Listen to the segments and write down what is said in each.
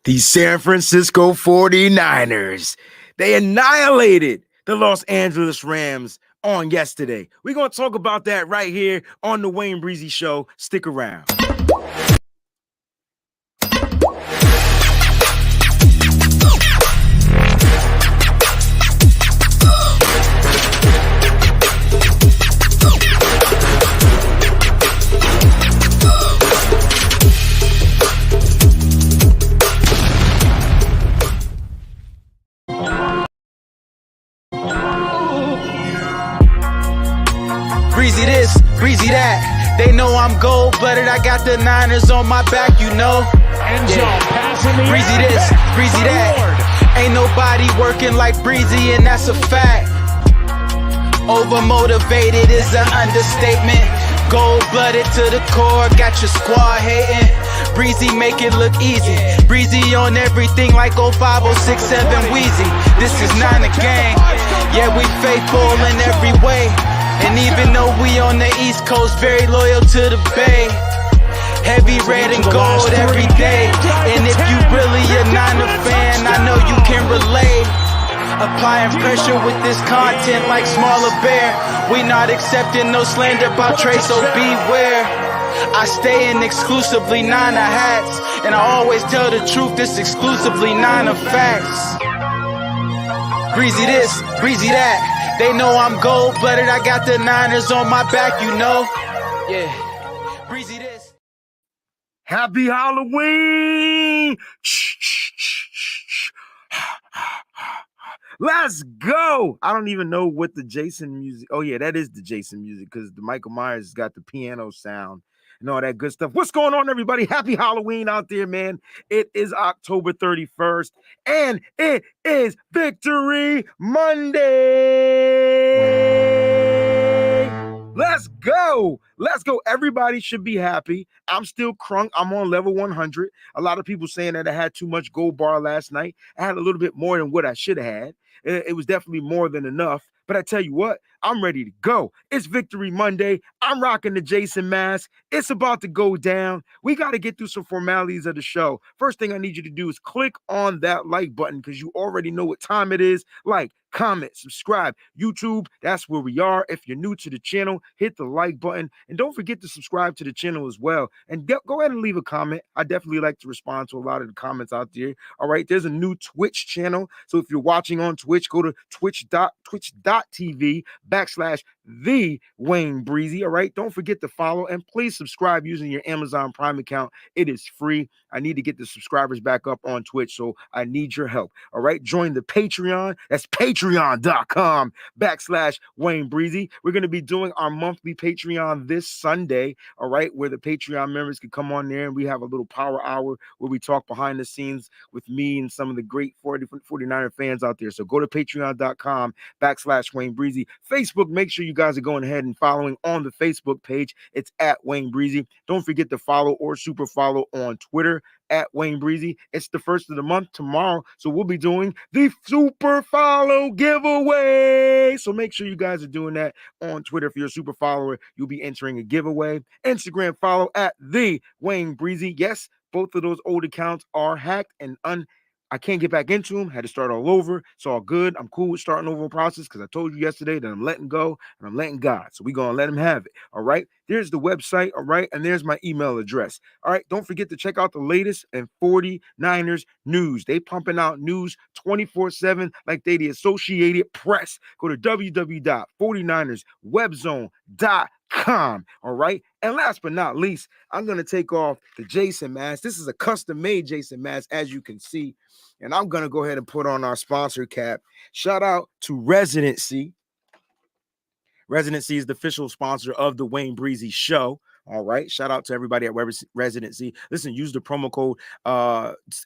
The San Francisco 49ers, they annihilated the Los Angeles Rams on yesterday. We're going to talk about that right here on the WayneBreezie Show. Stick around. Breezy this, breezy that. They know I'm gold-blooded. I got the Niners on my back, you know. Breezy this, breezy that. Ain't nobody working like Breezy, and that's a fact. Overmotivated is an understatement. Gold-blooded to the core, got your squad hating. Breezy make it look easy. Breezy on everything like 0506 Wheezy. This is not a game. Yeah, we faithful in every way. And even though we on the East Coast, very loyal to the Bay. Heavy red and gold every day. And if you really a Niner fan, I know you can relate. Applying pressure with this content like Smaller Bear. We not accepting no slander about Trey, so beware. I stay in exclusively Niner hats. And I always tell the truth, this exclusively Niner facts. Breezy this, breezy that. They know I'm gold-blooded. I got the Niners on my back, you know. Yeah. Breezy this. Happy Halloween! Let's go! I don't even know what the Jason music. Oh, yeah, that is the Jason music because the Michael Myers has got the piano sound and all that good stuff. What's going on, everybody? Happy Halloween out there, man. It is October 31st, and it is Victory Monday. Let's go. Let's go. Everybody should be happy. I'm still crunk. I'm on level 100. A lot of people saying that I had too much gold bar last night. I had a little bit more than what I should have had. It was definitely more than enough. But I tell you what, I'm ready to go. It's Victory Monday. I'm rocking the Jason mask. It's about to go down. We got to get through some formalities of the show. First thing I need you to do is click on that like button because you already know what time it is. Like, comment, subscribe. YouTube, that's where we are. If you're new to the channel, hit the like button. And don't forget to subscribe to the channel as well. And go ahead and leave a comment. I definitely like to respond to a lot of the comments out there. All right, there's a new Twitch channel. So if you're watching on Twitch, go to twitch.tv/the WayneBreezie. All right, don't forget to follow and please subscribe using your Amazon Prime account. It is free. I need to get the subscribers back up on Twitch, so I need your help. All right, join the Patreon. That's patreon.com/WayneBreezie. We're going to be doing our monthly Patreon this Sunday, all right, where the Patreon members can come on there and we have a little power hour where we talk behind the scenes with me and some of the great 49er fans out there. So go to patreon.com/WayneBreezie. Facebook, make sure you guys are going ahead and following on the Facebook page. It's at WayneBreezie. Don't forget to follow or super follow on Twitter at WayneBreezie. It's the first of the month tomorrow, so we'll be doing the super follow giveaway. So make sure you guys are doing that on Twitter. If you're a super follower, you'll be entering a giveaway. Instagram, follow at the WayneBreezie. Yes, both of those old accounts are hacked and I can't get back into them. Had to start all over. It's all good. I'm cool with starting over a process because I told you yesterday that I'm letting go and I'm letting God. So we're going to let him have it. All right. There's the website. All right. And there's my email address. All right. Don't forget to check out the latest and 49ers news. They pumping out news 24/7 like they the Associated Press. Go to www.49erswebzone.com. All right. And last but not least, I'm going to take off the Jason mask. This is a custom made Jason mask, as you can see. And I'm going to go ahead and put on our sponsor cap. Shout out to Residency. Residency is the official sponsor of the WayneBreezie Show. All right. Shout out to everybody at Residency. Listen, use the promo code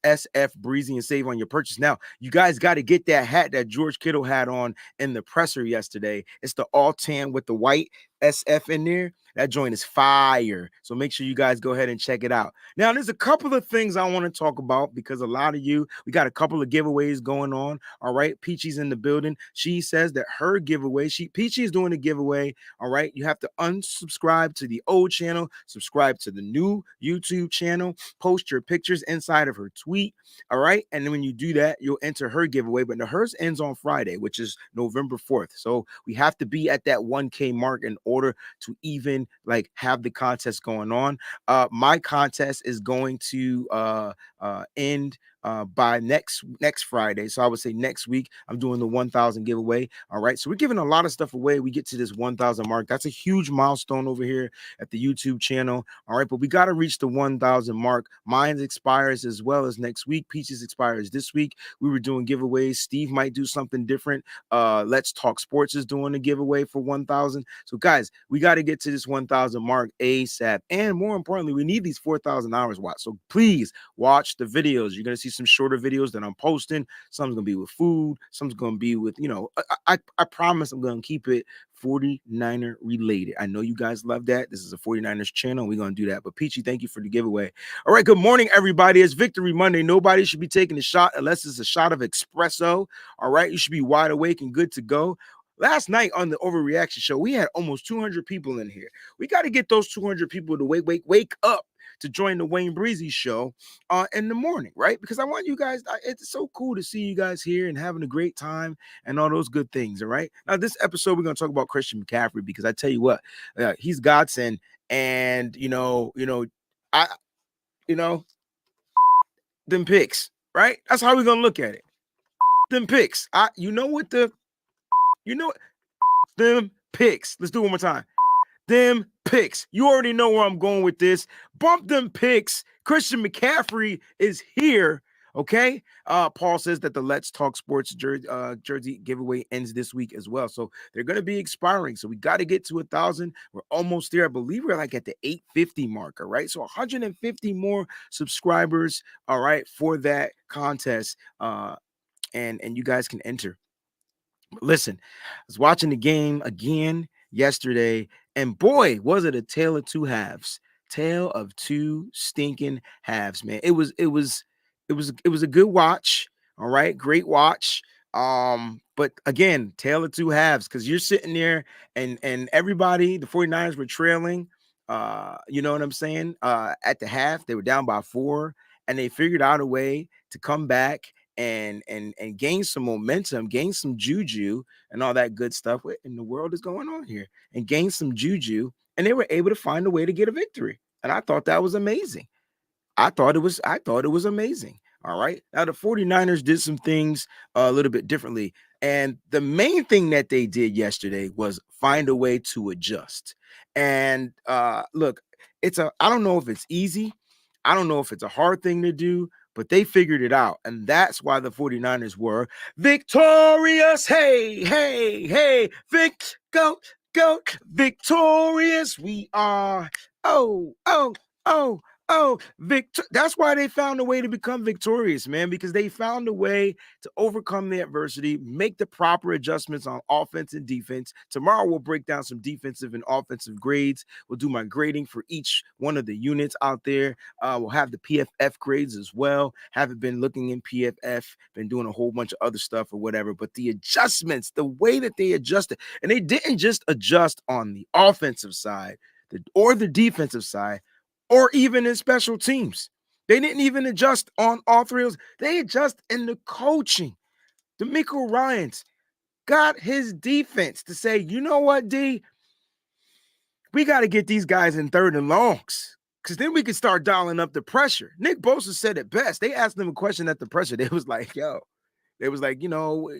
SF Breezy and save on your purchase. Now, you guys got to get that hat that George Kittle had on in the presser yesterday. It's the all tan with the white. SF in there. That joint is fire. So make sure you guys go ahead and check it out. Now, there's a couple of things I want to talk about because a lot of you, we got a couple of giveaways going on. All right. Peachy's in the building. She says that her giveaway, Peachy is doing a giveaway. All right. You have to unsubscribe to the old channel, subscribe to the new YouTube channel, post your pictures inside of her tweet. All right. And then when you do that, you'll enter her giveaway. But hers ends on Friday, which is November 4th. So we have to be at that 1K mark in order to even like have the contest going on. My contest is going to end by next Friday. So I would say next week I'm doing the 1,000 giveaway. All right. So we're giving a lot of stuff away. We get to this 1,000 mark. That's a huge milestone over here at the YouTube channel. All right. But we got to reach the 1,000 mark. Mine expires as well as next week. Peaches expires this week. We were doing giveaways. Steve might do something different. Let's Talk Sports is doing a giveaway for 1,000. So guys, we got to get to this 1,000 mark ASAP. And more importantly, we need these 4,000 hours watched. So please watch the videos. You're going to see some shorter videos that I'm posting. Some's going to be with food. Some's going to be with, I promise I'm going to keep it 49er related. I know you guys love that. This is a 49ers channel. We're going to do that. But Peachy, thank you for the giveaway. All right. Good morning, everybody. It's Victory Monday. Nobody should be taking a shot unless it's a shot of espresso. All right. You should be wide awake and good to go. Last night on the Overreaction Show, we had almost 200 people in here. We got to get those 200 people to wake up to join the WayneBreezie show in the morning, right? Because I want you guys, it's so cool to see you guys here and having a great time and all those good things, all right? Now, this episode, we're going to talk about Christian McCaffrey because I tell you what, he's godsend. And, them picks, right? That's how we're going to look at it. Them picks. Them picks. Let's do it one more time. Them picks. You already know where I'm going with this. Bump them picks. Christian McCaffrey is here. Okay. Paul says that the Let's Talk Sports jersey giveaway ends this week as well. So they're going to be expiring. So we got to get to 1,000. We're almost there. I believe we're like at the 850 marker, right? So 150 more subscribers. All right. For that contest. And you guys can enter. Listen, I was watching the game again yesterday, and boy, was it a tale of two halves. Tale of two stinking halves, man. It was a good watch. All right, great watch. But again, tale of two halves, because you're sitting there and everybody, the 49ers were trailing. You know what I'm saying? At the half, they were down by 4, and they figured out a way to come back and gain some momentum, gain some juju and all that good stuff. What in the world is going on here? And gain some juju, and they were able to find a way to get a victory. And I thought that was amazing. I thought it was amazing. All right. Now the 49ers did some things a little bit differently. And the main thing that they did yesterday was find a way to adjust. And look, I don't know if it's easy. I don't know if it's a hard thing to do, but they figured it out. And that's why the 49ers were victorious. Hey, hey, hey, go, victorious. We are. That's why they found a way to become victorious, man, because they found a way to overcome the adversity, make the proper adjustments on offense and defense. Tomorrow we'll break down some defensive and offensive grades. We'll do my grading for each one of the units out there. We'll have the PFF grades as well. Haven't been looking in PFF, been doing a whole bunch of other stuff or whatever, but the adjustments, the way that they adjusted, and they didn't just adjust on the offensive side or the defensive side, or even in special teams. They didn't even adjust on all three of those. They adjust in the coaching. DeMeco Ryans got his defense to say, you know what, D? We got to get these guys in 3rd and longs, because then we can start dialing up the pressure. Nick Bosa said it best. They asked him a question at the pressure. They was like, you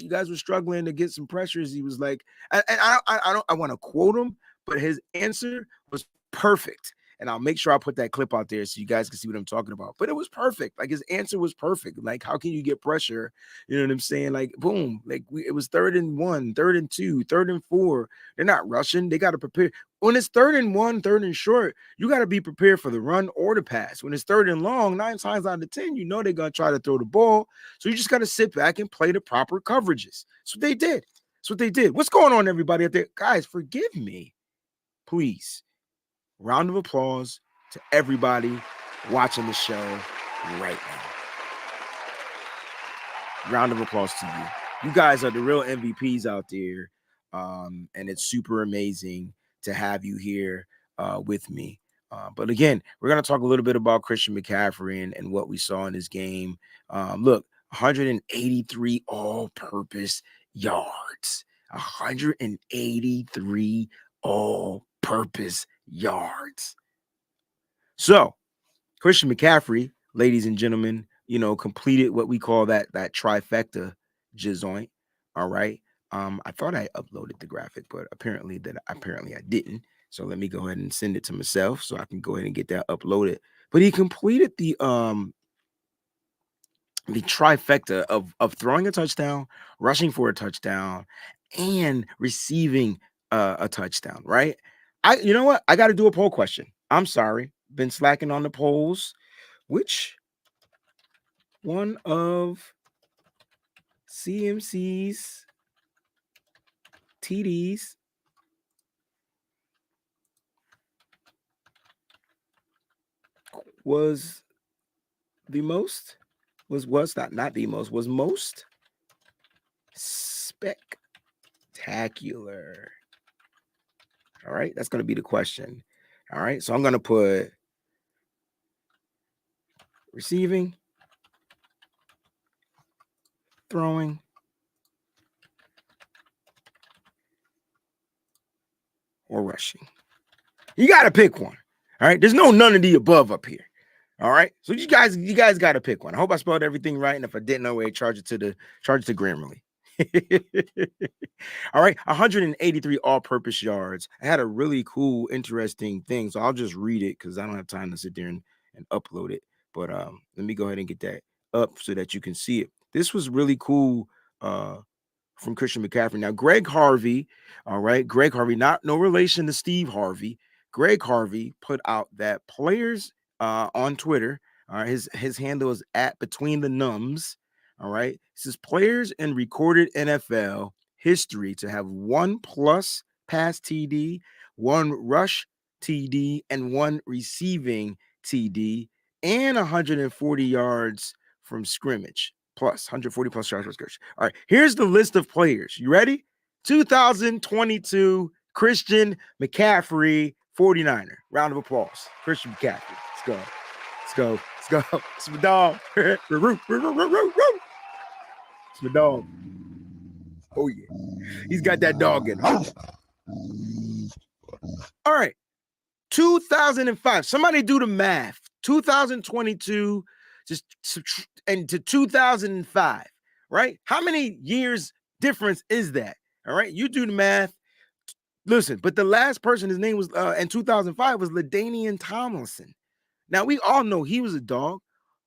guys were struggling to get some pressures. He was like, I want to quote him, but his answer was perfect. And I'll make sure I put that clip out there so you guys can see what I'm talking about. But it was perfect. Like, his answer was perfect. Like, how can you get pressure? You know what I'm saying? Like, boom. Like, it was 3rd and 1, 3rd and 2, 3rd and 4. They're not rushing. They got to prepare. When it's 3rd and 1, 3rd and short, you got to be prepared for the run or the pass. When it's 3rd and long, 9 times out of 10, you know they're going to try to throw the ball. So you just got to sit back and play the proper coverages. That's what they did. What's going on, everybody out there? Guys, forgive me. please, round of applause to everybody watching the show right now. Round of applause to you. You guys are the real MVPs out there. And it's super amazing to have you here with me. But again, we're going to talk a little bit about Christian McCaffrey and what we saw in this game. Look, 183 all-purpose yards. 183 all-purpose yards. So, Christian McCaffrey, ladies and gentlemen, completed what we call that trifecta joint. All right. I thought I uploaded the graphic, but apparently I didn't. So let me go ahead and send it to myself so I can go ahead and get that uploaded. But he completed the trifecta of throwing a touchdown, rushing for a touchdown, and receiving a touchdown. Right. You know what? I got to do a poll question. I'm sorry. Been slacking on the polls. Which one of CMC's TDs was the most? Was not the most, was most spectacular? All right, that's going to be the question. All right, so I'm going to put receiving, throwing, or rushing. You got to pick one. All right, there's none of the above up here. All right, so you guys got to pick one. I hope I spelled everything right, and if I didn't, no way, charge it to Grammarly. All right, 183 all-purpose yards. I had a really cool, interesting thing, so I'll just read it because I don't have time to sit there and upload it. But let me go ahead and get that up so that you can see it. This was really cool from Christian McCaffrey. Now, Greg Harvey, all right, Greg Harvey, no relation to Steve Harvey. Greg Harvey put out that players on Twitter, his handle is @BetweenTheNums. All right, it says players in recorded NFL history to have 1+ pass TD, 1 rush TD, and 1 receiving TD, and 140 yards from scrimmage. Plus 140 plus yards from scrimmage. All right, here's the list of players. You ready? 2022 Christian McCaffrey, 49er. Round of applause. Christian McCaffrey. Let's go. It's my dog. It's my dog. Oh, yeah. He's got that dog in him. All right. 2005. Somebody do the math. 2022 and to 2005, right? How many years difference is that? All right. You do the math. Listen, but the last person, his name was in 2005 was LaDainian Tomlinson. Now, we all know he was a dog,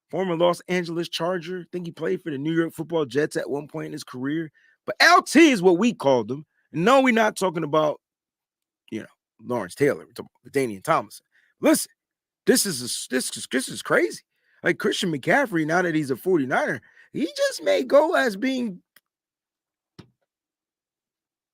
former Los Angeles Charger. I think he played for the New York Football Jets at one point in his career. But LT is what we called him. And no, we're not talking about, Lawrence Taylor. We're talking about LaDainian Tomlinson. Listen, this is crazy. Like Christian McCaffrey, now that he's a 49er, he just may go as being,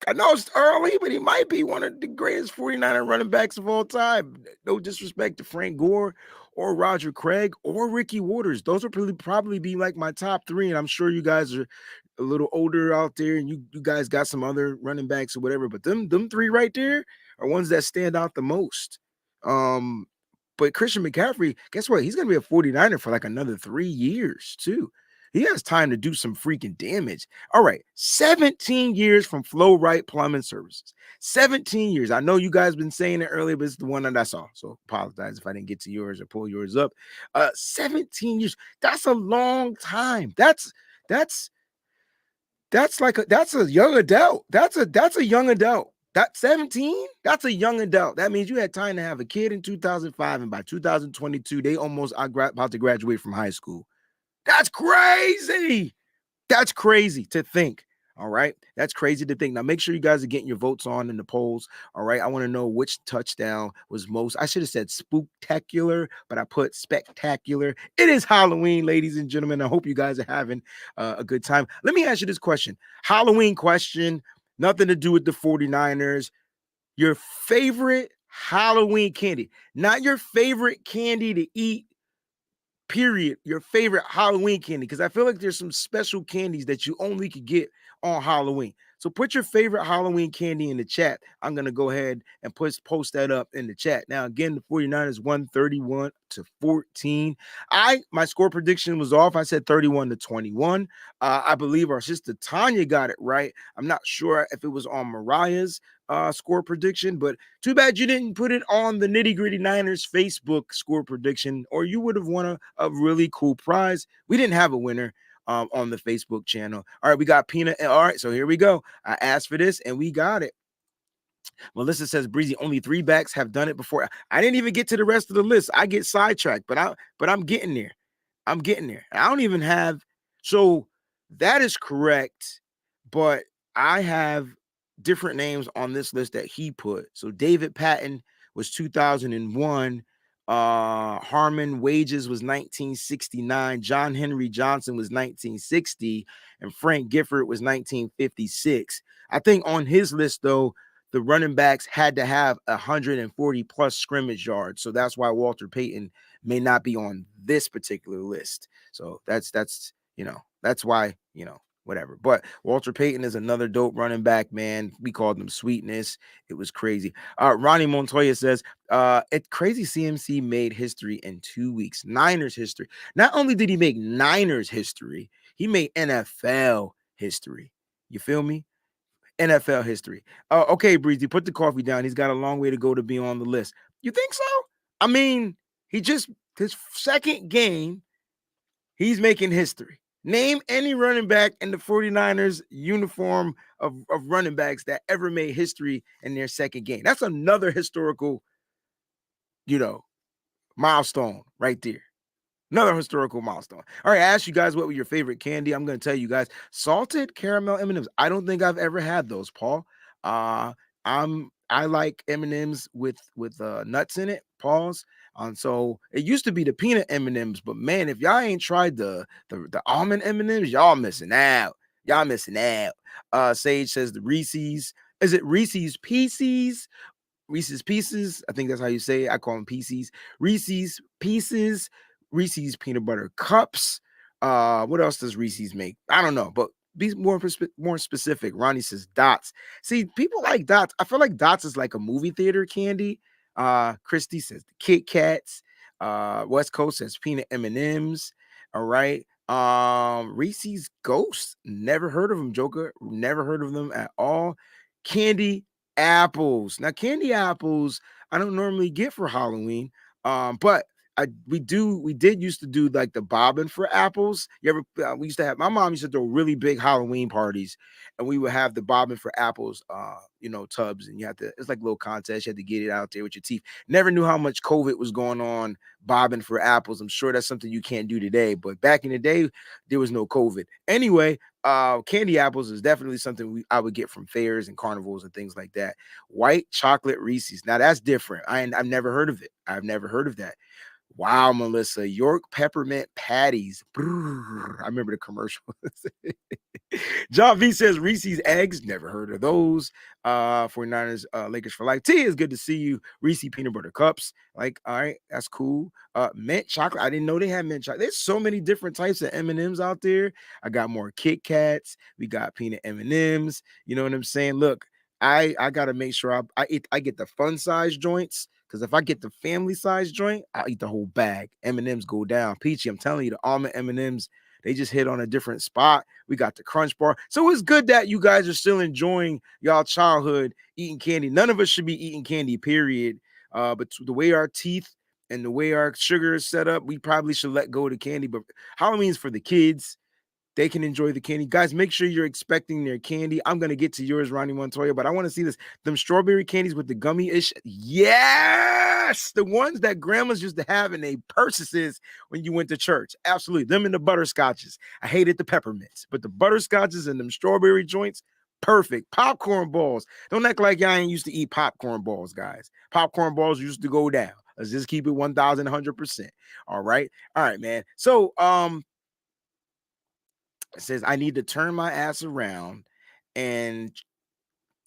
I know it's early, but he might be one of the greatest 49er running backs of all time. No disrespect to Frank Gore or Roger Craig or Ricky Waters. Those will probably be like my top 3, and I'm sure you guys are a little older out there, and you guys got some other running backs or whatever, but them 3 right there are ones that stand out the most. But Christian McCaffrey, guess what? He's going to be a 49er for like another 3 years, too. He has time to do some freaking damage. All right, 17 years from Flow Right Plumbing Services. 17 years. I know you guys been saying it earlier, but it's the one that I saw. So apologize if I didn't get to yours or pull yours up. 17 years. That's a long time. That's a young adult. That's a young adult. That 17, that's a young adult. That means you had time to have a kid in 2005, and by 2022, they almost are about to graduate from high school. That's crazy. That's crazy to think. All right. That's crazy to think. Now, make sure you guys are getting your votes on in the polls. All right. I want to know which touchdown was most. I should have said spooktacular, but I put spectacular. It is Halloween, ladies and gentlemen. I hope you guys are having a good time. Let me ask you this question. Halloween question. Nothing to do with the 49ers. Your favorite Halloween candy, not your favorite candy to eat, period, your favorite Halloween candy, because I feel like there's some special candies that you only could get on Halloween. So put your favorite Halloween candy in the chat. I'm going to go ahead and post that up in the chat. Now, again, the 49ers won 31-14. My score prediction was off. I said 31-21. I believe our sister Tanya got it right. I'm not sure if it was on Mariah's score prediction, but too bad you didn't put it on the Nitty Gritty Niners Facebook score prediction, or you would have won a really cool prize. We didn't have a winner on the Facebook channel. All right, we got Peanut. All right, so here we go. I asked for this and we got it. Melissa says, Breezy, only 3 backs have done it before. I didn't even get to the rest of the list. I get sidetracked, but I'm getting there. I'm getting there. I don't even have. So that is correct, but I have different names on this list that he put. So David Patton was 2001. Harmon Wages was 1969. John Henry Johnson was 1960. And Frank Gifford was 1956. I think on his list, though, the running backs had to have 140 plus scrimmage yards. So that's why Walter Payton may not be on this particular list. So that's why, whatever. But Walter Payton is another dope running back, man. We called him Sweetness. It was crazy. Ronnie Montoya says, it's crazy CMC made history in 2 weeks. Niners history. Not only did he make Niners history, he made NFL history. You feel me? NFL history. Okay, Breezy, put the coffee down. He's got a long way to go to be on the list. You think so? I mean, his second game, he's making history. Name any running back in the 49ers uniform of running backs that ever made history in their second game. That's another historical, milestone right there. Another historical milestone. All right, I asked you guys what was your favorite candy. I'm going to tell you guys, salted caramel M&Ms. I don't think I've ever had those, Paul. I like M&Ms with nuts in it. Pause. So it used to be the peanut M&Ms, but man, if y'all ain't tried the almond M&Ms, y'all missing out. Y'all missing out. Sage says the Reese's. Is it Reese's Pieces? Reese's Pieces. I think that's how you say it. I call them Pieces. Reese's Pieces. Reese's peanut butter cups. What else does Reese's make? I don't know, but be more specific. Ronnie says Dots. See, people like Dots. I feel like Dots is like a movie theater candy. Christy says the Kit Kats. West Coast says peanut M&Ms. All right. Reese's Ghosts. Never heard of them, Joker. Never heard of them at all. Candy apples. Now, candy apples I don't normally get for Halloween. But we did used to do like the bobbing for apples. You ever we used to have, my mom used to throw really big Halloween parties, and we would have the bobbing for apples tubs, and it's like a little contest. You had to get it out there with your teeth. Never knew how much COVID was going on bobbing for apples. I'm sure that's something you can't do today, but back in the day there was no COVID. Anyway, candy apples is definitely something I would get from fairs and carnivals and things like that. White chocolate Reese's. Now that's different. I've never heard of it. I've never heard of that. Wow, Melissa, York peppermint patties. Brrr, I remember the commercial. John V says Reese's eggs. Never heard of those. 49ers, Lakers for life. T is good to see you. Reese peanut butter cups. Like, all right, that's cool. Mint chocolate. I didn't know they had mint chocolate. There's so many different types of M&Ms out there. I got more Kit Kats. We got peanut M&Ms. You know what I'm saying? Look, I gotta make sure I get the fun size joints. Because if I get the family size joint, I'll eat the whole bag. M&Ms go down. Peachy, I'm telling you, the almond M&Ms, they just hit on a different spot. We got the Crunch Bar. So it's good that you guys are still enjoying y'all childhood eating candy. None of us should be eating candy, period. But the way our teeth and the way our sugar is set up, we probably should let go of the candy. But Halloween's for the kids. They can enjoy the candy. Guys, make sure you're expecting their candy. I'm going to get to yours, Ronnie Montoya, but I want to see this. Them strawberry candies with the gummy-ish. Yes! The ones that grandmas used to have in their purses when you went to church. Absolutely. Them and the butterscotches. I hated the peppermints, but the butterscotches and them strawberry joints, perfect. Popcorn balls. Don't act like y'all ain't used to eat popcorn balls, guys. Popcorn balls used to go down. Let's just keep it 1,100%. All right. All right, man. So, it says I need to turn my ass around and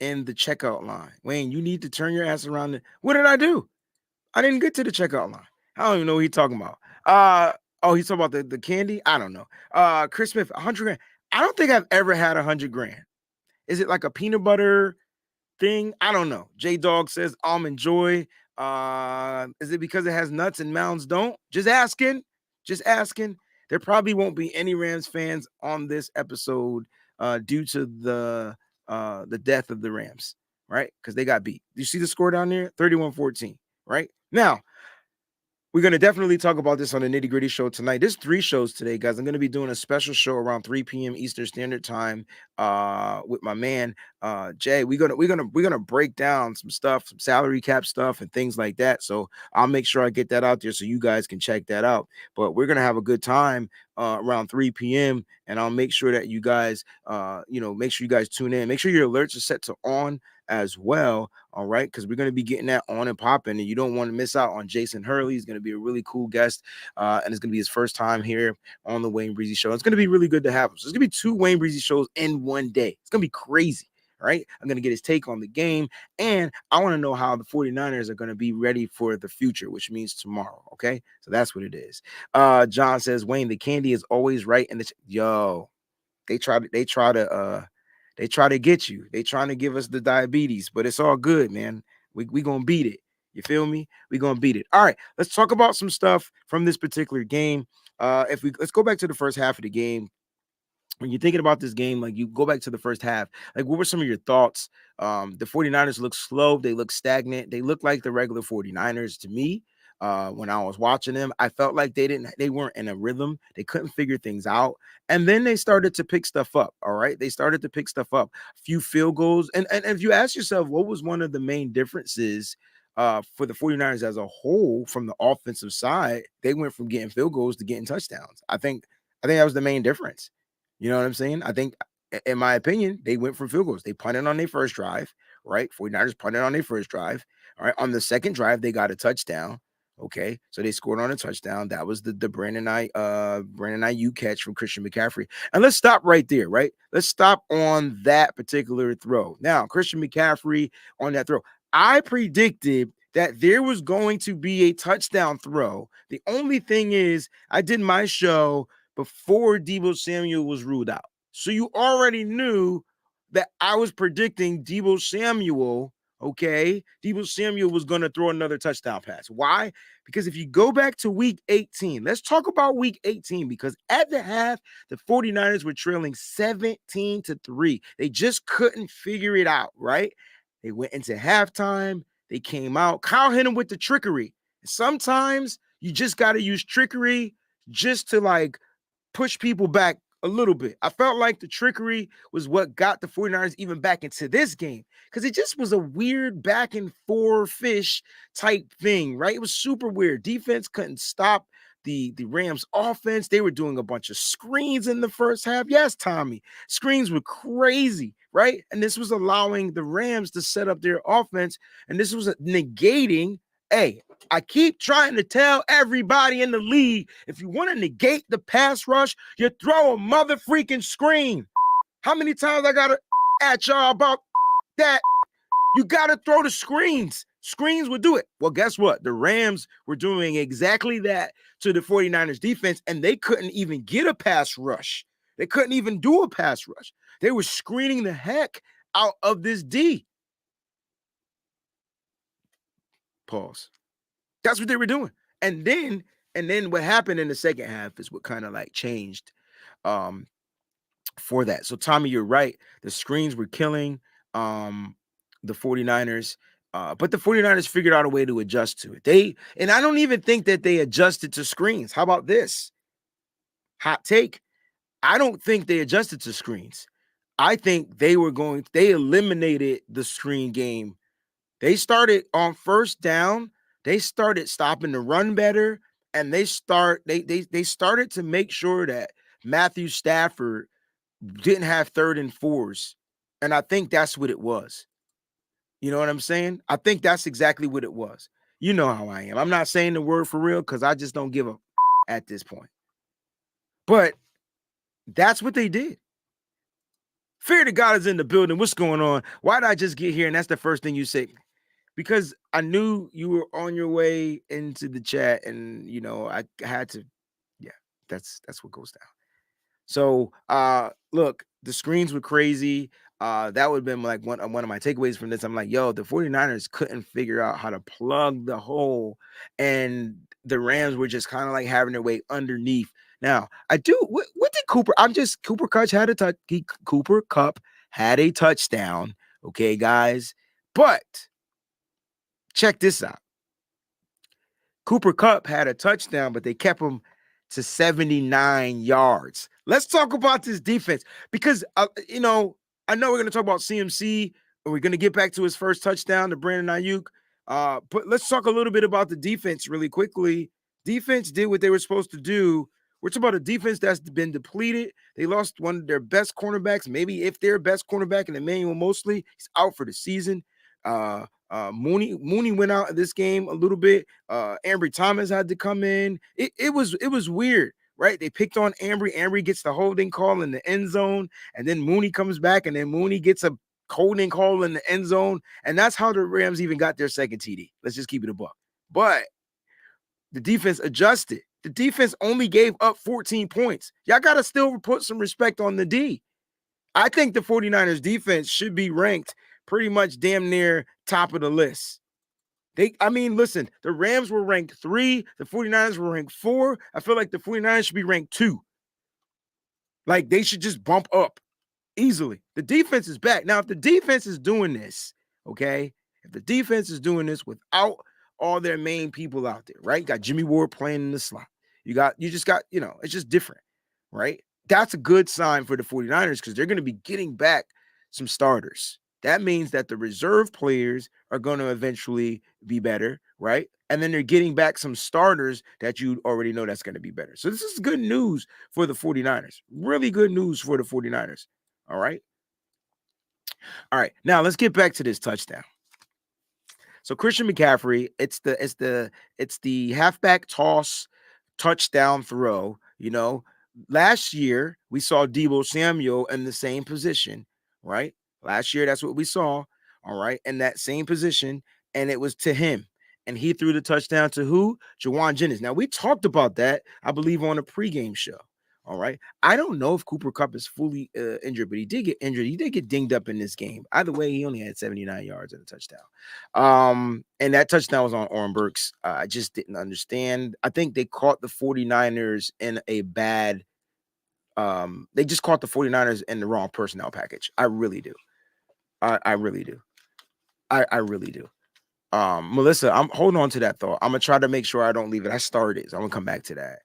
in the checkout line. Wayne, you need to turn your ass around. What did I do? I didn't get to the checkout line. I don't even know what he's talking about. Oh, he's talking about the candy? I don't know. Chris Smith, 100 grand. I don't think I've ever had 100 grand. Is it like a peanut butter thing? I don't know. J Dog says almond joy. Is it because it has nuts and mounds don't? Just asking. Just asking. There probably won't be any Rams fans on this episode due to the death of the Rams, right? Because they got beat. You see the score down there? 31-14, right? Now, we're going to definitely talk about this on the Nitty Gritty show tonight. There's 3 shows today, guys. I'm going to be doing a special show around 3 p.m. Eastern Standard Time with my man Jay. We're gonna break down some stuff, some salary cap stuff and things like that. So I'll make sure I get that out there so you guys can check that out. But we're gonna have a good time around 3 p.m. and I'll make sure that you guys make sure you guys tune in. Make sure your alerts are set to on as well. All right, because we're going to be getting that on and popping, and you don't want to miss out on Jason Hurley. He's going to be a really cool guest, and it's going to be his first time here on the WayneBreezie show. It's going to be really good to have him. So it's going to be 2 WayneBreezie shows in one day. It's going to be crazy. All right, I'm going to get his take on the game, and I want to know how the 49ers are going to be ready for the future, which means tomorrow. Okay, so that's what it is. John says, Wayne, the candy is always right in the they try to get you. They trying to give us the diabetes, but it's all good, man. We gonna beat it. You feel me? We gonna beat it. All right, let's talk about some stuff from this particular game. Let's go back to the first half of the game. When you're thinking about this game, like you go back to the first half, like what were some of your thoughts? The 49ers look slow, they look stagnant, they look like the regular 49ers to me. When I was watching them, I felt like they weren't in a rhythm, they couldn't figure things out. And then they started to pick stuff up. All right. They started to pick stuff up, a few field goals. And if you ask yourself, what was one of the main differences for the 49ers as a whole from the offensive side? They went from getting field goals to getting touchdowns. I think that was the main difference. You know what I'm saying? I think, in my opinion, they went for field goals. They punted on their first drive, right? 49ers punted on their first drive. All right. On the second drive, they got a touchdown. Okay. So they scored on a touchdown. That was the Brandon Ayuk catch from Christian McCaffrey. And let's stop right there, right? Let's stop on that particular throw. Now, Christian McCaffrey on that throw. I predicted that there was going to be a touchdown throw. The only thing is, I did my show before Deebo Samuel was ruled out. So you already knew that I was predicting Deebo Samuel, okay? Deebo Samuel was going to throw another touchdown pass. Why? Because if you go back to week 18, let's talk about week 18, because at the half, the 49ers were trailing 17-3. They just couldn't figure it out, right? They went into halftime. They came out. Kyle hit him with the trickery. Sometimes you just got to use trickery just to push people back a little bit. I felt like the trickery was what got the 49ers even back into this game, because it just was a weird back and forth fish type thing, right? It was super weird. Defense couldn't stop the Rams offense. They were doing a bunch of screens in the first half. Yes, Tommy, screens were crazy, right? And this was allowing the Rams to set up their offense, and this was negating, I keep trying to tell everybody in the league, if you want to negate the pass rush, you throw a mother freaking screen. How many times I got to at y'all about that? You got to throw the screens. Screens would do it. Well, guess what? The Rams were doing exactly that to the 49ers defense, and they couldn't even get a pass rush. They couldn't even do a pass rush. They were screening the heck out of this D. Pause. That's what they were doing. And then what happened in the second half is what kind of changed for that. So Tommy, you're right. The screens were killing the 49ers. But the 49ers figured out a way to adjust to it. And I don't even think that they adjusted to screens. How about this? Hot take. I don't think they adjusted to screens. I think they eliminated the screen game. They started on first down. They started stopping the run better, and they started to make sure that Matthew Stafford didn't have 3rd and 4s. And I think that's what it was. You know what I'm saying? I think that's exactly what it was. You know how I am. I'm not saying the word for real because I just don't give a at this point. But that's what they did. Fear to God is in the building. What's going on? Why did I just get here? And that's the first thing you say. Because I knew you were on your way into the chat, and I had to. Yeah, that's what goes down. So look, the screens were crazy. That would have been like one of my takeaways from this. I'm like, yo, the 49ers couldn't figure out how to plug the hole, and the Rams were just kind of like having their way underneath. Now, I do what did Cooper? Cooper Kupp had a touch. Cooper Kupp had a touchdown. Okay, guys. But check this out. Cooper Kupp had a touchdown, but they kept him to 79 yards. Let's talk about this defense because, I know we're going to talk about CMC, and we're going to get back to his first touchdown to Brandon Ayuk. But let's talk a little bit about the defense really quickly. Defense did what they were supposed to do. We're talking about a defense that's been depleted. They lost one of their best cornerbacks, maybe if their best cornerback, and Emmanuel Mosley. He's out for the season. Mooney went out of this game a little bit. Ambry Thomas had to come in. It was weird, right? They picked on Ambry. Ambry gets the holding call in the end zone, and then Mooney comes back, and then Mooney gets a holding call in the end zone, and that's how the Rams even got their second TD. Let's just keep it a buck. But the defense adjusted. The defense only gave up 14 points. Y'all got to still put some respect on the D. I think the 49ers defense should be ranked pretty much damn near top of the list. Listen, the Rams were ranked 3. The 49ers were ranked 4. I feel like the 49ers should be ranked 2. Like, they should just bump up easily. The defense is back. Now, if the defense is doing this, okay, if the defense is doing this without all their main people out there, right? You got Jimmy Ward playing in the slot. You just got, it's just different, right? That's a good sign for the 49ers because they're going to be getting back some starters. That means that the reserve players are going to eventually be better, right? And then they're getting back some starters that you already know that's going to be better. So this is good news for the 49ers. Really good news for the 49ers. All right. All right. Now let's get back to this touchdown. So Christian McCaffrey, it's the halfback toss touchdown throw. Last year we saw Deebo Samuel in the same position, right? Last year, that's what we saw, all right, in that same position, and it was to him. And he threw the touchdown to who? Juwan Jennings. Now, we talked about that, I believe, on a pregame show, all right? I don't know if Cooper Kupp is fully injured, but he did get injured. He did get dinged up in this game. Either way, he only had 79 yards and a touchdown. And that touchdown was on Oren Burks. I just didn't understand. I think they caught the 49ers in a bad they just caught the 49ers in the wrong personnel package. I really do. I really do. I really do. Melissa, I'm holding on to that thought. I'm gonna try to make sure I don't leave it. I started, so I'm gonna come back to that.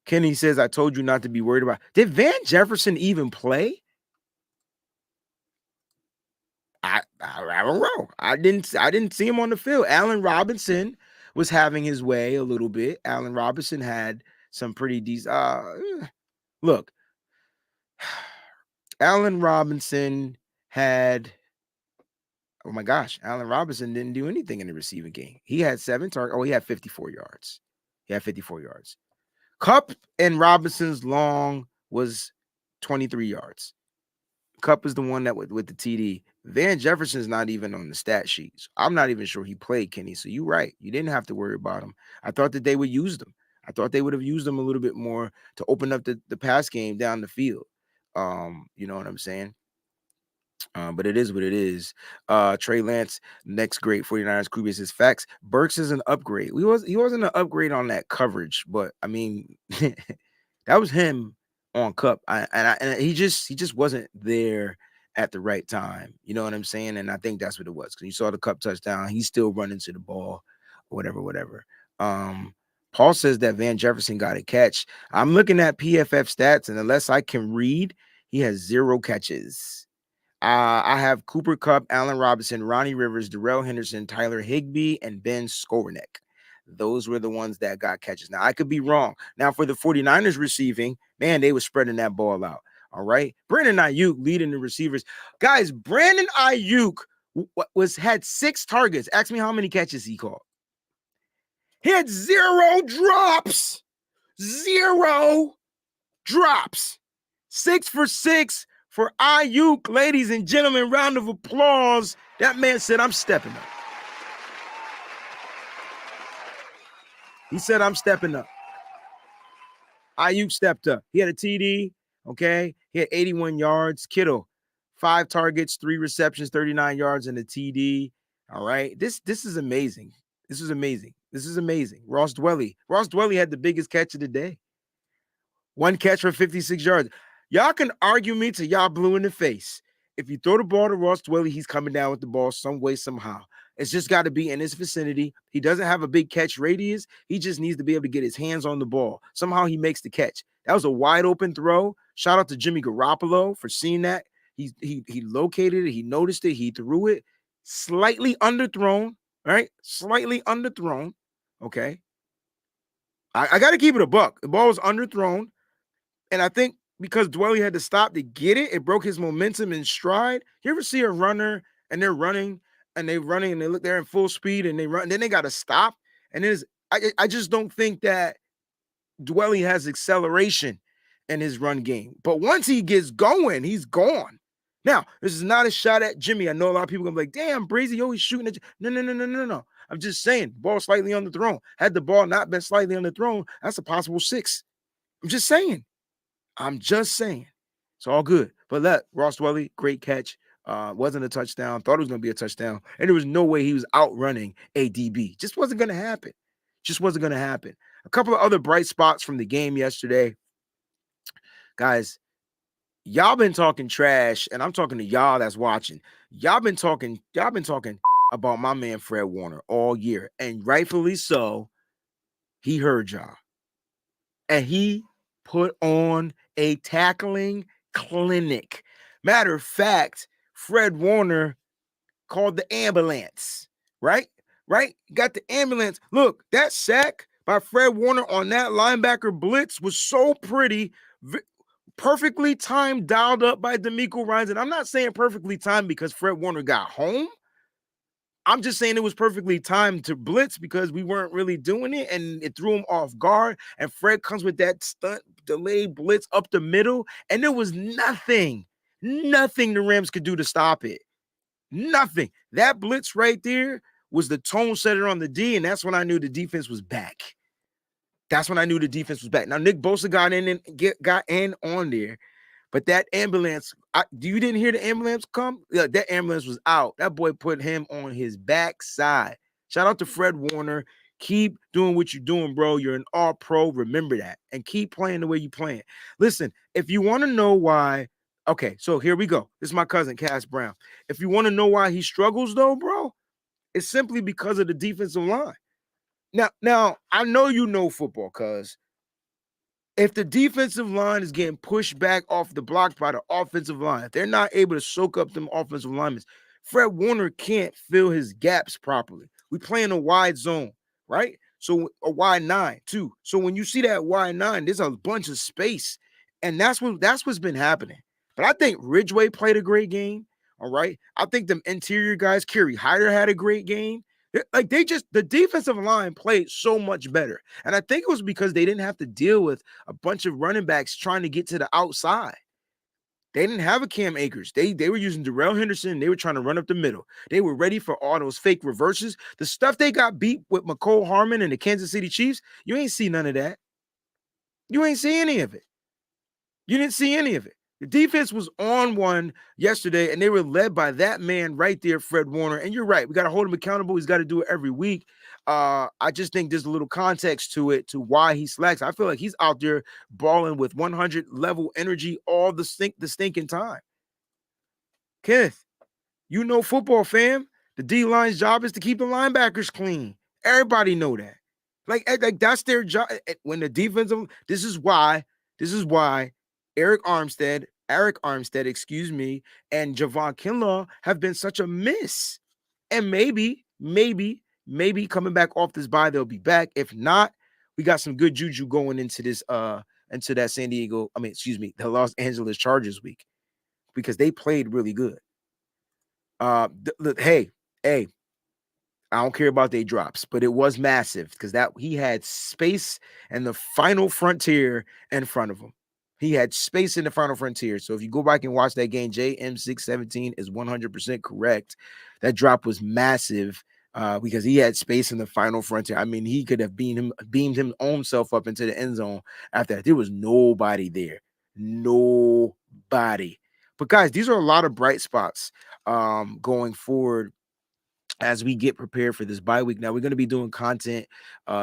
Kenny says, I told you not to be worried about. Did Van Jefferson even play? I don't know. I didn't see him on the field. Allen Robinson was having his way a little bit. Allen Robinson had some pretty decent. Look, Allen Robinson had. Oh my gosh, Allen Robinson didn't do anything in the receiving game. He had 7 targets. Oh, he had 54 yards. Kupp and Robinson's long was 23 yards. Kupp is the one that with the TD. Van Jefferson's not even on the stat sheets. I'm not even sure he played, Kenny. So you're right. You didn't have to worry about him. I thought that they would use them. I thought they would have used them a little bit more to open up the pass game down the field. You know what I'm saying? But it is what it is. Trey Lance, next great 49ers QB says facts. Burks is an upgrade. He wasn't an upgrade on that coverage, but I mean, that was him on Kupp. And he just wasn't there at the right time. You know what I'm saying? And I think that's what it was because you saw the Kupp touchdown. He's still running to the ball, whatever. Paul says that Van Jefferson got a catch. I'm looking at PFF stats, and unless I can read, he has 0 catches. I have Cooper Kupp, Allen Robinson, Ronnie Rivers, Darrell Henderson, Tyler Higbee, and Ben Skowronek. Those were the ones that got catches. Now, I could be wrong. Now, for the 49ers receiving, man, they were spreading that ball out. All right. Brandon Ayuk leading the receivers. Guys, Brandon Ayuk had 6 targets. Ask me how many catches he caught. He had 0 drops. 0 drops. 6 for 6 for Ayuk, ladies and gentlemen. Round of applause. That man said, I'm stepping up. He said, I'm stepping up. Ayuk stepped up. He had a TD, okay? He had 81 yards. Kittle, 5 targets, 3 receptions, 39 yards, and a TD. All right. This is amazing. This is amazing. This is amazing. Ross Dwelly. Ross Dwelly had the biggest catch of the day. 1 catch for 56 yards. Y'all can argue me till y'all blue in the face. If you throw the ball to Ross Dwelly, he's coming down with the ball some way, somehow. It's just got to be in his vicinity. He doesn't have a big catch radius. He just needs to be able to get his hands on the ball. Somehow he makes the catch. That was a wide open throw. Shout out to Jimmy Garoppolo for seeing that. He located it. He noticed it. He threw it. Slightly underthrown, right? Slightly underthrown. Okay. I got to keep it a buck. The ball was underthrown. And I think because Dwelly had to stop to get it, it broke his momentum and stride. You ever see a runner and they're running and they look, they're in full speed and they run, and then they got to stop. And I just don't think that Dwelly has acceleration in his run game. But once he gets going, he's gone. Now, this is not a shot at Jimmy. I know a lot of people are going to be like, damn, Breezie, always shooting at you. No. I'm just saying, ball slightly underthrown. Had the ball not been slightly underthrown, that's a possible 6. I'm just saying. It's all good. But Ross Dwelly, great catch. Wasn't a touchdown. Thought it was going to be a touchdown. And there was no way he was outrunning ADB. Just wasn't going to happen. A couple of other bright spots from the game yesterday. Guys, y'all been talking trash, and I'm talking to y'all that's watching. Y'all been talking about my man Fred Warner all year. And rightfully so, he heard y'all. And he put on a tackling clinic. Matter of fact, Fred Warner called the ambulance, right? Got the ambulance. Look, that sack by Fred Warner on that linebacker blitz was so pretty, perfectly timed, dialed up by D'Amico Ryans. And I'm not saying perfectly timed because Fred Warner got home. I'm just saying it was perfectly timed to blitz because we weren't really doing it, and it threw him off guard. And Fred comes with that stunt delayed blitz up the middle, and there was nothing the Rams could do to stop it. Nothing. That blitz right there was the tone setter on the D, and that's when I knew the defense was back. Now, Nick Bosa got in on there. But that ambulance, you didn't hear the ambulance come? Yeah, that ambulance was out. That boy put him on his backside. Shout out to Fred Warner. Keep doing what you're doing, bro. You're an all-pro. Remember that. And keep playing the way you playing. Listen, if you want to know why, okay, so here we go. This is my cousin, Cass Brown. If you want to know why he struggles, though, bro, it's simply because of the defensive line. Now I know you know football, cuz. If the defensive line is getting pushed back off the block by the offensive line, if they're not able to soak up them offensive linemen, Fred Warner can't fill his gaps properly. We play in a wide zone, right? So a wide 9 too. So when you see that wide 9, there's a bunch of space, and that's what's been happening. But I think Ridgeway played a great game. All right, I think them interior guys, Kerry Hyder had a great game. The defensive line played so much better. And I think it was because they didn't have to deal with a bunch of running backs trying to get to the outside. They didn't have a Cam Akers. They were using Darrell Henderson. They were trying to run up the middle. They were ready for all those fake reverses. The stuff they got beat with McCole Harmon and the Kansas City Chiefs, you ain't see none of that. You ain't see any of it. You didn't see any of it. The defense was on one yesterday, and they were led by that man right there, Fred Warner. And you're right. We got to hold him accountable. He's got to do it every week. I just think there's a little context to it, to why he slacks. I feel like he's out there balling with 100 level energy all the stinking time. Kenneth, you know football, fam. The D-line's job is to keep the linebackers clean. Everybody know that. Like that's their job. When the defensive, this is why Eric Armstead, and Javon Kinlaw have been such a miss. And maybe coming back off this bye, they'll be back. If not, we got some good juju going into this into that the Los Angeles Chargers week, because they played really good. Hey, I don't care about their drops, but it was massive because that he had space and the final frontier in front of him. He had space in the final frontier. So if you go back and watch that game, JM617 is 100% correct. That drop was massive because he had space in the final frontier. I mean, he could have beamed him own self up into the end zone after that. There was nobody there. Nobody. But guys, these are a lot of bright spots going forward as we get prepared for this bye week. Now we're going to be doing content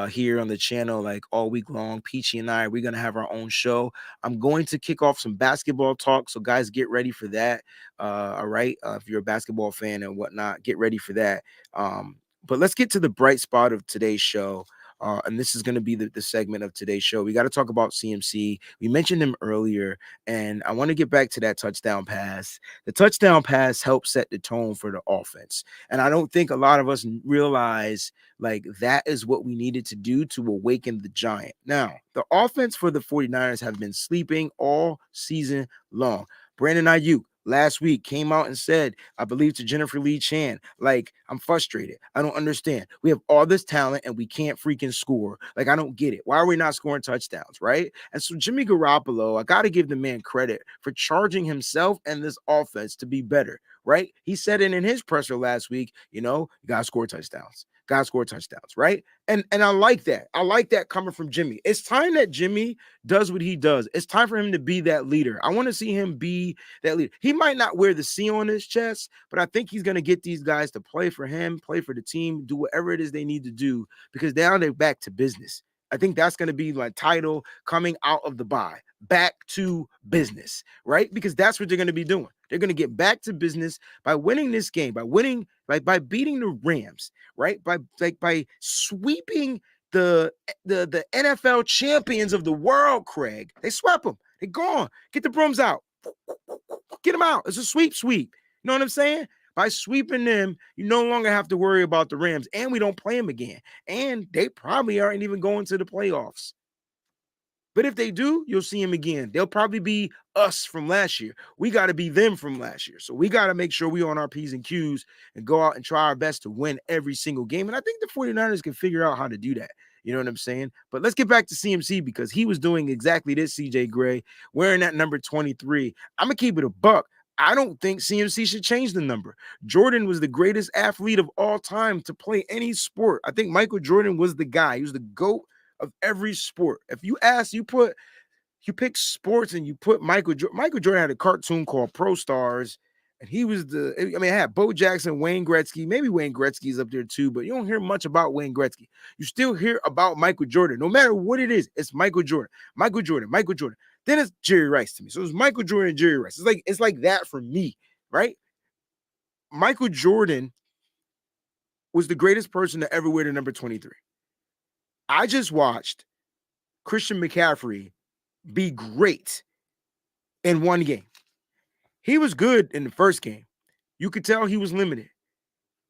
here on the channel like all week long. Peachy and we're going to have our own show. I'm going to kick off some basketball talk, so guys, get ready for that. All right, if you're a basketball fan and whatnot, get ready for that. But let's get to the bright spot of today's show. And this is going to be the segment of today's show. We got to talk about CMC. We mentioned him earlier, and I want to get back to that touchdown pass. The touchdown pass helped set the tone for the offense. And I don't think a lot of us realize like that is what we needed to do to awaken the giant. Now, the offense for the 49ers have been sleeping all season long. Brandon Ayuk last week came out and said, I believe to Jennifer Lee Chan, like, I'm frustrated. I don't understand. We have all this talent and we can't freaking score. Like, I don't get it. Why are we not scoring touchdowns, right? And so Jimmy Garoppolo, I got to give the man credit for charging himself and this offense to be better, right? He said it in his presser last week, you got to score touchdowns. Got to score touchdowns, right? And I like that. I like that coming from Jimmy. It's time that Jimmy does what he does. It's time for him to be that leader. I want to see him be that leader. He might not wear the C on his chest, but I think he's going to get these guys to play for him, play for the team, do whatever it is they need to do, because now they're back to business. I think that's going to be my title coming out of the bye. Back to business, right? Because that's what they're going to be doing. They're going to get back to business by winning this game, by winning, like by beating the Rams, right? By sweeping the NFL champions of the world, Craig. They swept them. They're gone. Get the brooms out. Get them out. It's a sweep. You know what I'm saying? By sweeping them, you no longer have to worry about the Rams, and we don't play them again. And they probably aren't even going to the playoffs. But if they do, you'll see them again. They'll probably be us from last year. We got to be them from last year. So we got to make sure we're on our P's and Q's and go out and try our best to win every single game. And I think the 49ers can figure out how to do that. You know what I'm saying? But let's get back to CMC because he was doing exactly this, CJ Gray, wearing that number 23. I'm going to keep it a buck. I don't think CMC should change the number. Jordan was the greatest athlete of all time to play any sport. I think Michael Jordan was the guy. He was the GOAT of every sport. If you pick sports and you put Michael Jordan had a cartoon called Pro Stars, and he was it had Bo Jackson, Wayne Gretzky, maybe Wayne Gretzky's up there too, but you don't hear much about Wayne Gretzky. You still hear about Michael Jordan. No matter what it is, it's Michael Jordan. Then it's Jerry Rice to me. So it's Michael Jordan and Jerry Rice. It's like that for me, right? Michael Jordan was the greatest person to ever wear the number 23. I just watched Christian McCaffrey be great in one game. He was good in the first game. You could tell he was limited.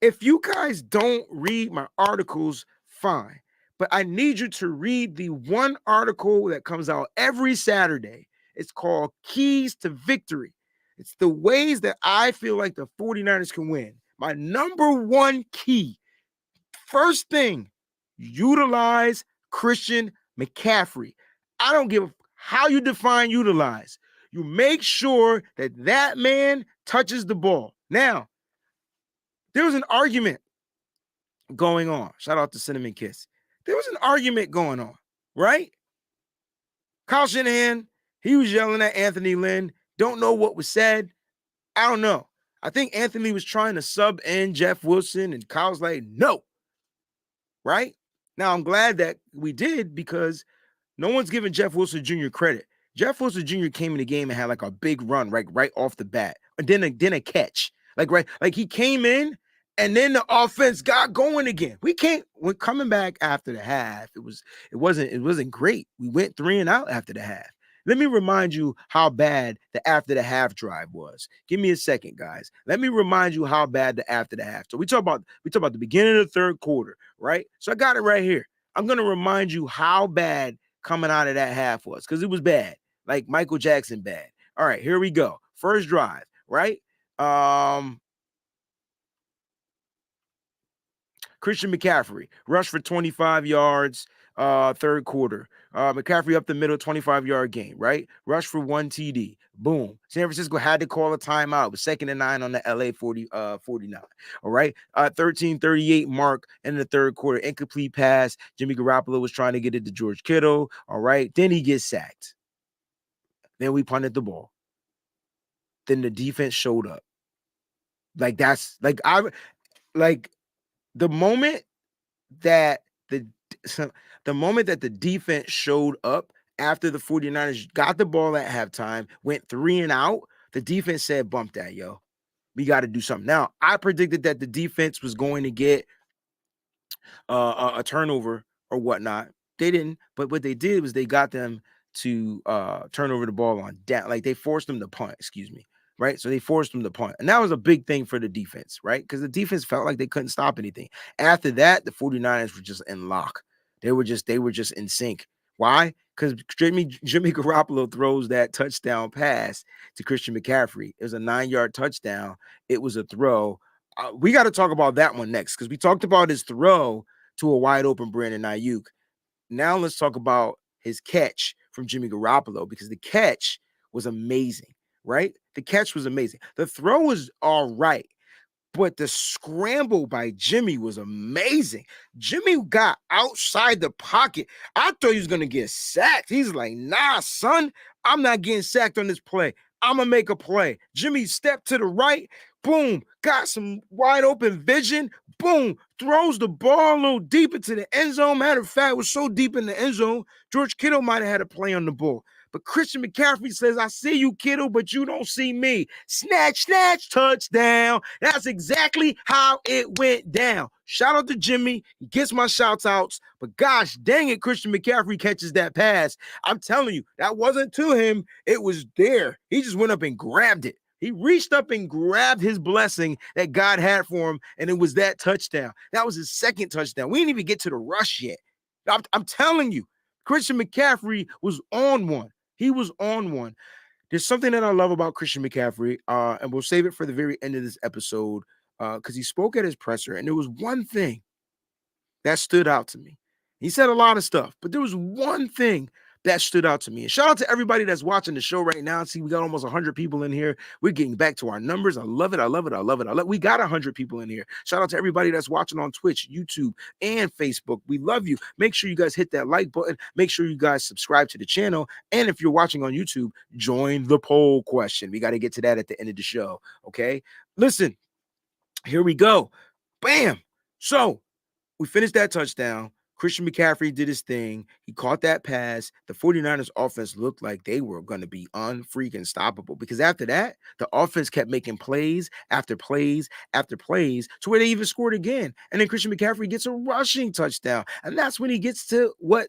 If you guys don't read my articles, fine. But I need you to read the one article that comes out every Saturday. It's called Keys to Victory. It's the ways that I feel like the 49ers can win. My number one key. First thing, utilize Christian McCaffrey. I don't give how you define utilize. You make sure that man touches the ball. Now, there was an argument going on. Shout out to Cinnamon Kiss. There was an argument going on, right? Kyle Shanahan, he was yelling at Anthony Lynn. Don't know what was said. I don't know. I think Anthony was trying to sub in Jeff Wilson, and Kyle's like, no. Right? Now, I'm glad that we did because no one's giving Jeff Wilson Jr. credit. Jeff Wilson Jr. came in the game and had like a big run right off the bat. And then a catch. Like he came in and then the offense got going again. We're coming back after the half. It wasn't great. We went 3 and out after the half. Let me remind you how bad the after the half drive was. Give me a second, guys. Let me remind you how bad the after the half. So we talk about the beginning of the third quarter, right? So I got it right here. I'm going to remind you how bad coming out of that half was because it was bad, like Michael Jackson bad. All right, here we go. First drive, right? Christian McCaffrey rushed for 25 yards, third quarter. McCaffrey up the middle, 25-yard gain, right? Rush for 1 TD. Boom. San Francisco had to call a timeout. It was 2nd and 9 on the LA 49. All right. 13:38 mark in the third quarter. Incomplete pass. Jimmy Garoppolo was trying to get it to George Kittle. All right. Then he gets sacked. Then we punted the ball. Then the defense showed up. Like that's like the moment that the moment that the defense showed up after the 49ers got the ball at halftime, went 3 and out, the defense said, bump that, yo. We got to do something. Now, I predicted that the defense was going to get a turnover or whatnot. They didn't, but what they did was they got them to turn over the ball on down. Like they forced them to punt, excuse me. Right. So they forced them to punt. And that was a big thing for the defense, right? Because the defense felt like they couldn't stop anything. After that, the 49ers were just in lock. They were just in sync. Why? Because Jimmy Garoppolo throws that touchdown pass to Christian McCaffrey. It was a 9-yard touchdown. It was a throw. We got to talk about that one next because we talked about his throw to a wide open Brandon Ayuk. Now let's talk about his catch from Jimmy Garoppolo because the catch was amazing, right? The catch was amazing. The throw was all right, but the scramble by Jimmy was amazing. Jimmy got outside the pocket. I thought he was going to get sacked. He's like, nah, son, I'm not getting sacked on this play. I'm going to make a play. Jimmy stepped to the right. Boom, got some wide open vision. Boom, throws the ball a little deep into the end zone. Matter of fact, it was so deep in the end zone, George Kittle might have had a play on the ball. But Christian McCaffrey says, I see you, Kittle, but you don't see me. Snatch, touchdown. That's exactly how it went down. Shout out to Jimmy. He gets my shouts outs. But gosh, dang it, Christian McCaffrey catches that pass. I'm telling you, that wasn't to him. It was there. He just went up and grabbed it. He reached up and grabbed his blessing that God had for him, and it was that touchdown. That was his second touchdown. We didn't even get to the rush yet. I'm telling you, Christian McCaffrey was on one. He was on one. There's something that I love about Christian McCaffrey, and we'll save it for the very end of this episode because he spoke at his presser, and there was one thing that stood out to me. He said a lot of stuff, but there was one thing that stood out to me. And shout out to everybody that's watching the show right now. See, we got almost 100 people in here. We're getting back to our numbers. I love it. I love it. I love it. We got 100 people in here. Shout out to everybody that's watching on Twitch, YouTube, and Facebook. We love you. Make sure you guys hit that like button. Make sure you guys subscribe to the channel. And if you're watching on YouTube, join the poll question. We got to get to that at the end of the show. Okay. Listen, here we go. Bam. So we finished that touchdown. Christian McCaffrey did his thing. He caught that pass. The 49ers offense looked like they were going to be unfreaking stoppable because after that, the offense kept making plays after plays after plays to where they even scored again. And then Christian McCaffrey gets a rushing touchdown. And that's when he gets to what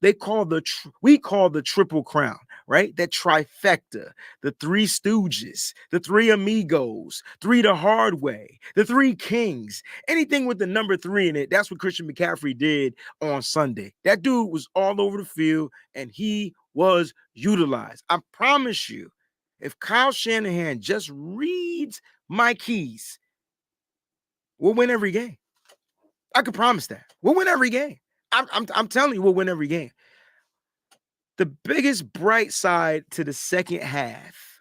we call the triple crown, right? That trifecta, the three stooges, the three amigos, three the hard way, the three kings, anything with the number 3 in it. That's what Christian McCaffrey did on Sunday. That dude was all over the field and he was utilized. I promise you, if Kyle Shanahan just reads my keys, we'll win every game. I can promise that. We'll win every game. I'm telling you, we'll win every game. The biggest bright side to the second half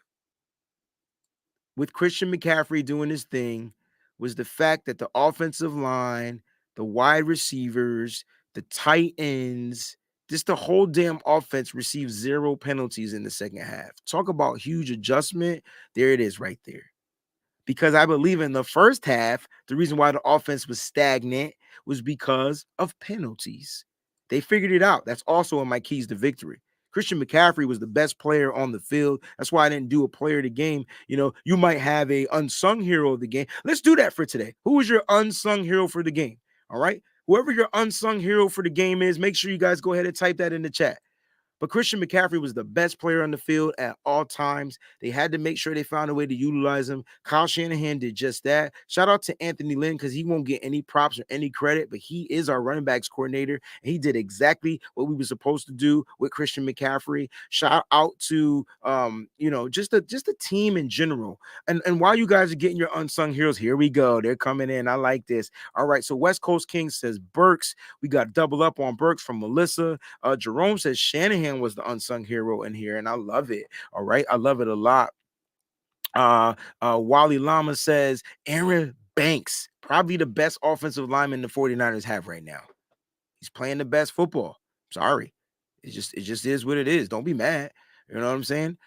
with Christian McCaffrey doing his thing was the fact that the offensive line, the wide receivers, the tight ends, just the whole damn offense received 0 penalties in the second half. Talk about huge adjustment. There it is right there. Because I believe in the first half, the reason why the offense was stagnant was because of penalties. They figured it out. That's also in my keys to victory. Christian McCaffrey was the best player on the field. That's why I didn't do a player of the game. You know, you might have a unsung hero of the game. Let's do that for today. Who is your unsung hero for the game? All right. Whoever your unsung hero for the game is, make sure you guys go ahead and type that in the chat. But Christian McCaffrey was the best player on the field at all times. They had to make sure they found a way to utilize him. Kyle Shanahan did just that. Shout out to Anthony Lynn because he won't get any props or any credit, but he is our running backs coordinator, and he did exactly what we were supposed to do with Christian McCaffrey. Shout out to just the team in general. And while you guys are getting your unsung heroes, here we go. They're coming in. I like this. All right. So West Coast King says Burks. We got double up on Burks from Melissa. Jerome says Shanahan was the unsung hero in here, and I love it. All right. I love it a lot. Wally Lama says Aaron Banks, probably the best offensive lineman the 49ers have right now. He's playing the best football. Sorry. It just is what it is. Don't be mad. You know what I'm saying?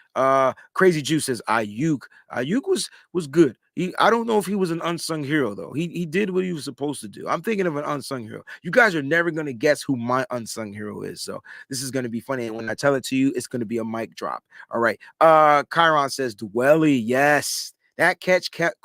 Crazy Juice says Ayuk. Ayuk was good. I don't know if he was an unsung hero, though. He did what he was supposed to do. I'm thinking of an unsung hero. You guys are never going to guess who my unsung hero is. So this is going to be funny. And when I tell it to you, it's going to be a mic drop. All right. Chiron says Dwelly. Yes. That catch kept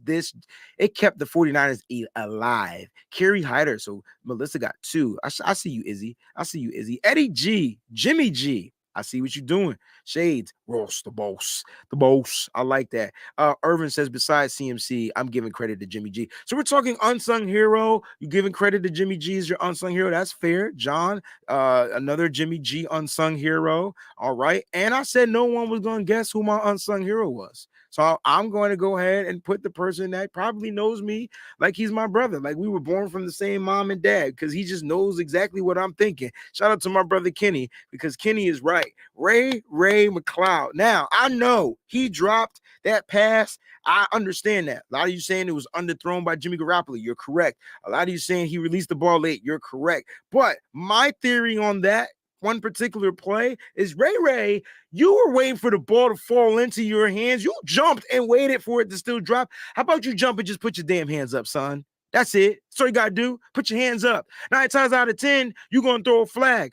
the 49ers alive. Kerry Hyder. So Melissa got 2. I see you, Izzy. I see you, Izzy. Eddie G. Jimmy G. I see what you're doing. Shades, Ross, the boss. I like that. Irvin says, besides CMC, I'm giving credit to Jimmy G. So we're talking unsung hero. You giving credit to Jimmy G as your unsung hero. That's fair. John, another Jimmy G unsung hero. All right. And I said no one was going to guess who my unsung hero was. So I'm going to go ahead and put the person that probably knows me like he's my brother. Like we were born from the same mom and dad because he just knows exactly what I'm thinking. Shout out to my brother Kenny because Kenny is right. Ray McLeod. Now, I know he dropped that pass. I understand that. A lot of you saying it was underthrown by Jimmy Garoppolo. You're correct. A lot of you saying he released the ball late. You're correct. But my theory on that one particular play is Ray, you were waiting for the ball to fall into your hands. You jumped and waited for it to still drop. How about you jump and just put your damn hands up, son? That's it. That's all you got to do. Put your hands up. 9 times out of 10, you're going to throw a flag.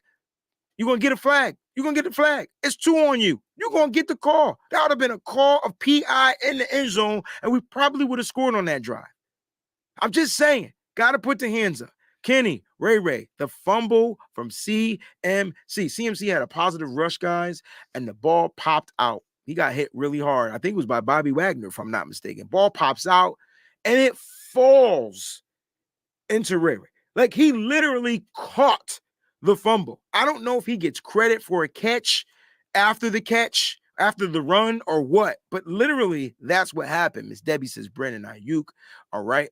You're going to get a flag. You're going to get the flag. It's 2 on you. You're going to get the call. That would have been a call of PI in the end zone, and we probably would have scored on that drive. I'm just saying, got to put the hands up. Kenny, Ray, the fumble from CMC. CMC had a positive rush, guys, and the ball popped out. He got hit really hard. I think it was by Bobby Wagner, if I'm not mistaken. Ball pops out, and it falls into Ray. Like, he literally caught the fumble. I don't know if he gets credit for a catch, after the run, or what, but literally that's what happened. Miss Debbie says Brandon Ayuk. All right.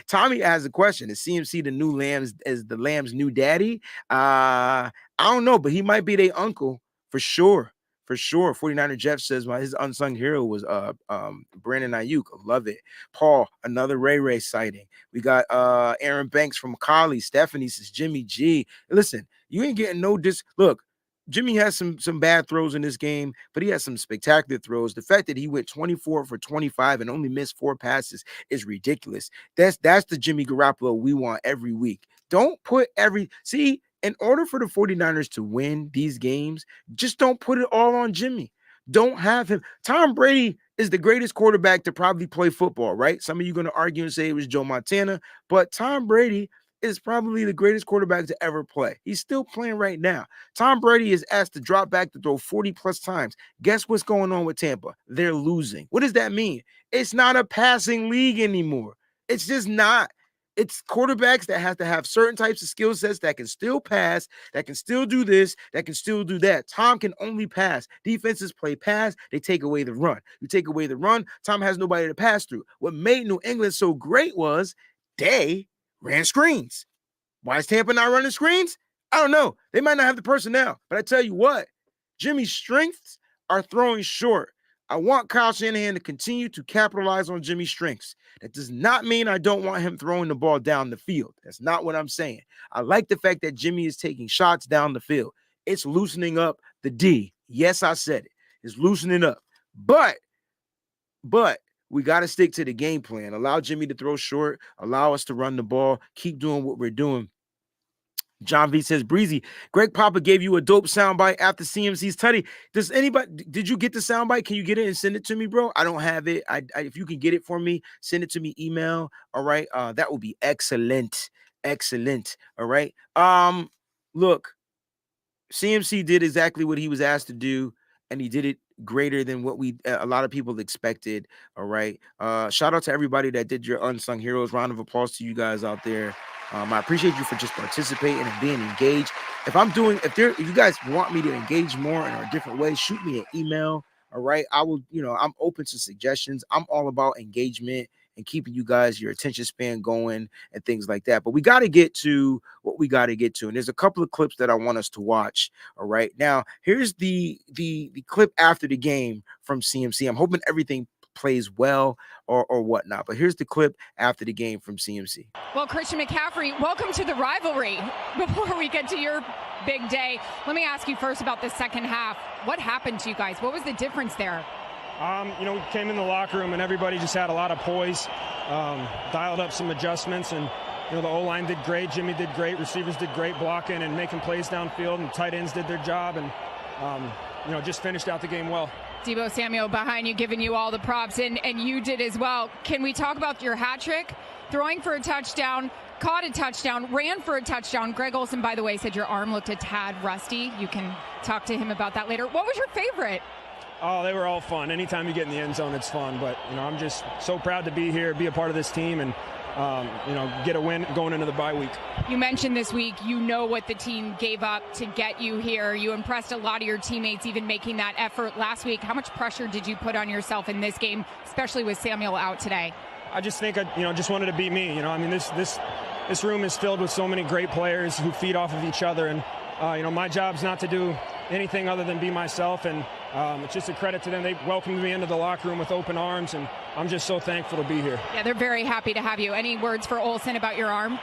Tommy has a question. Is CMC the new Lambs, as the Lambs' new daddy? I don't know, but he might be their uncle for sure. 49er Jeff says his unsung hero was Brandon Ayuk. Love it. Paul, another Ray sighting. We got Aaron Banks from Collie. Stephanie says Jimmy G. Listen, you ain't getting no Look, Jimmy has some bad throws in this game, but he has some spectacular throws. The fact that he went 24 for 25 and only missed 4 passes is ridiculous. That's the Jimmy Garoppolo we want every week. Don't put in order for the 49ers to win these games, just don't put it all on Jimmy. Don't have him. Tom Brady is the greatest quarterback to probably play football, right? Some of you are going to argue and say it was Joe Montana, but Tom Brady is probably the greatest quarterback to ever play. He's still playing right now. Tom Brady is asked to drop back to throw 40 plus times. Guess what's going on with Tampa? They're losing. What does that mean? It's not a passing league anymore. It's just not. It's quarterbacks that have to have certain types of skill sets that can still pass, that can still do this, that can still do that. Tom can only pass. Defenses play pass. They take away the run. You take away the run, Tom has nobody to pass through. What made New England so great was they ran screens. Why is Tampa not running screens? I don't know. They might not have the personnel, but I tell you what, Jimmy's strengths are throwing short. I want Kyle Shanahan to continue to capitalize on Jimmy's strengths. That does not mean I don't want him throwing the ball down the field. That's not what I'm saying. I like the fact that Jimmy is taking shots down the field. It's loosening up the D. Yes, I said it. It's loosening up. But we got to stick to the game plan. Allow Jimmy to throw short. Allow us to run the ball. Keep doing what we're doing. John V says, Breezy, Greg Papa gave you a dope soundbite after CMC's tutty. Did you get the soundbite? Can you get it and send it to me, bro? I don't have it. If you can get it for me, send it to me, email. All right. That would be excellent. All right. Look, CMC did exactly what he was asked to do, and he did it greater than what a lot of people expected. All right. Shout out to everybody that did your unsung heroes. Round of applause to you guys out there. I appreciate you for just participating and being engaged. If you guys want me to engage more in a different way, shoot me an email. All right. I will, I'm open to suggestions. I'm all about engagement and keeping you guys, your attention span going and things like that. But we got to get to what we got to get to. And there's a couple of clips that I want us to watch. All right. Now, here's the clip after the game from CMC. I'm hoping everything plays well or whatnot. But here's the clip after the game from CMC. Well, Christian McCaffrey, welcome to the rivalry. Before we get to your big day, let me ask you first about the second half. What happened to you guys? What was the difference there? We came in the locker room and everybody just had a lot of poise, dialed up some adjustments, and the O-line did great, Jimmy did great, receivers did great blocking and making plays downfield, and tight ends did their job, and just finished out the game well. Deebo Samuel behind you, giving you all the props, and you did as well. Can we talk about your hat trick? Throwing for a touchdown, caught a touchdown, ran for a touchdown. Greg Olsen, by the way, said your arm looked a tad rusty. You can talk to him about that later. What was your favorite? Oh, they were all fun. Anytime you get in the end zone, it's fun. But, I'm just so proud to be here, be a part of this team, and, get a win going into the bye week. You mentioned this week, what the team gave up to get you here. You impressed a lot of your teammates, even making that effort last week. How much pressure did you put on yourself in this game, especially with Samuel out today? I just think I, just wanted to be me. This room is filled with so many great players who feed off of each other. And, my job's not to do anything other than be myself. And it's just a credit to them. They welcomed me into the locker room with open arms, and I'm just so thankful to be here. Yeah, they're very happy to have you. Any words for Olsen about your arm?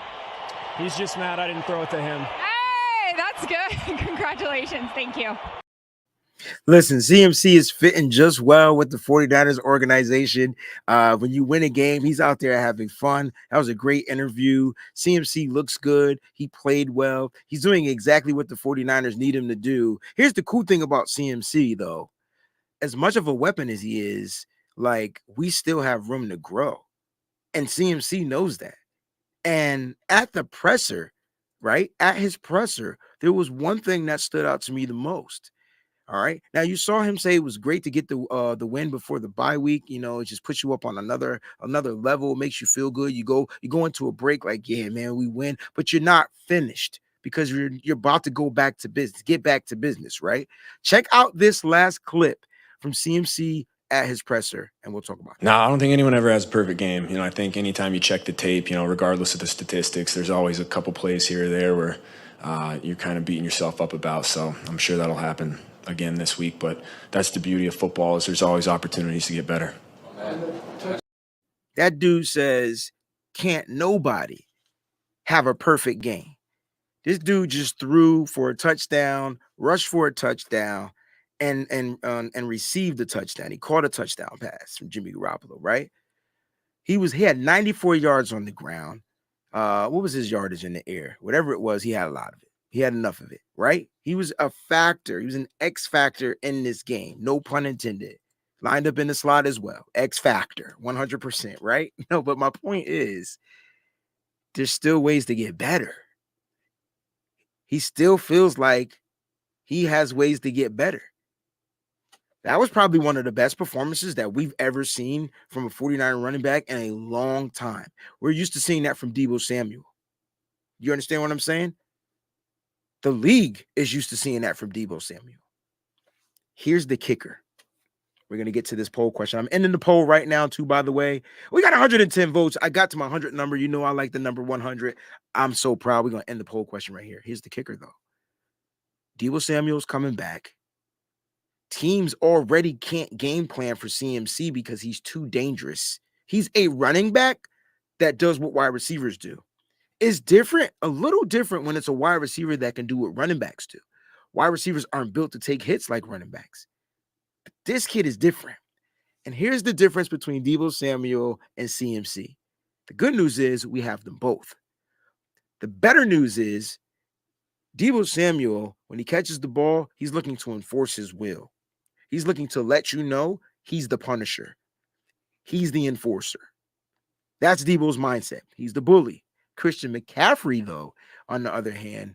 He's just mad I didn't throw it to him. Hey, that's good. Congratulations. Thank you. Listen, CMC is fitting just well with the 49ers organization. When you win a game, he's out there having fun. That was a great interview. CMC looks good. He played well. He's doing exactly what the 49ers need him to do. Here's the cool thing about CMC, though. As much of a weapon as he is, we still have room to grow. And CMC knows that. And at the presser, right, at his presser, there was one thing that stood out to me the most. All right. Now you saw him say it was great to get the win before the bye week. It just puts you up on another level. It makes you feel good. You go into a break like, yeah, man, we win, but you're not finished because you're about to go back to business, get back to business, right? Check out this last clip from CMC at his presser, and we'll talk about it. No, I don't think anyone ever has a perfect game. I think anytime you check the tape, regardless of the statistics, there's always a couple plays here or there where you're kind of beating yourself up about. So I'm sure that'll happen again this week, but that's the beauty of football is there's always opportunities to get better. That dude says, can't nobody have a perfect game. This dude just threw for a touchdown, rushed for a touchdown, and received a touchdown. He caught a touchdown pass from Jimmy Garoppolo, right? He had 94 yards on the ground. What was his yardage in the air? Whatever it was, he had a lot of it. He had enough of it, right? He was a factor. He was an X factor in this game. No pun intended. Lined up in the slot as well. X factor, 100%, right? No, but my point is, there's still ways to get better. He still feels like he has ways to get better. That was probably one of the best performances that we've ever seen from a 49er running back in a long time. We're used to seeing that from Deebo Samuel. You understand what I'm saying? The league is used to seeing that from Deebo Samuel. Here's the kicker. We're going to get to this poll question. I'm ending the poll right now, too, by the way. We got 110 votes. I got to my 100 number. You know I like the number 100. I'm so proud. We're going to end the poll question right here. Here's the kicker, though. Deebo Samuel's coming back. Teams already can't game plan for CMC because he's too dangerous. He's a running back that does what wide receivers do. It's different, a little different when it's a wide receiver that can do what running backs do. Wide receivers aren't built to take hits like running backs. But this kid is different. And here's the difference between Deebo Samuel and CMC. The good news is we have them both. The better news is Deebo Samuel, when he catches the ball, he's looking to enforce his will. He's looking to let you know he's the punisher. He's the enforcer. That's Deebo's mindset. He's the bully. Christian McCaffrey, though, on the other hand,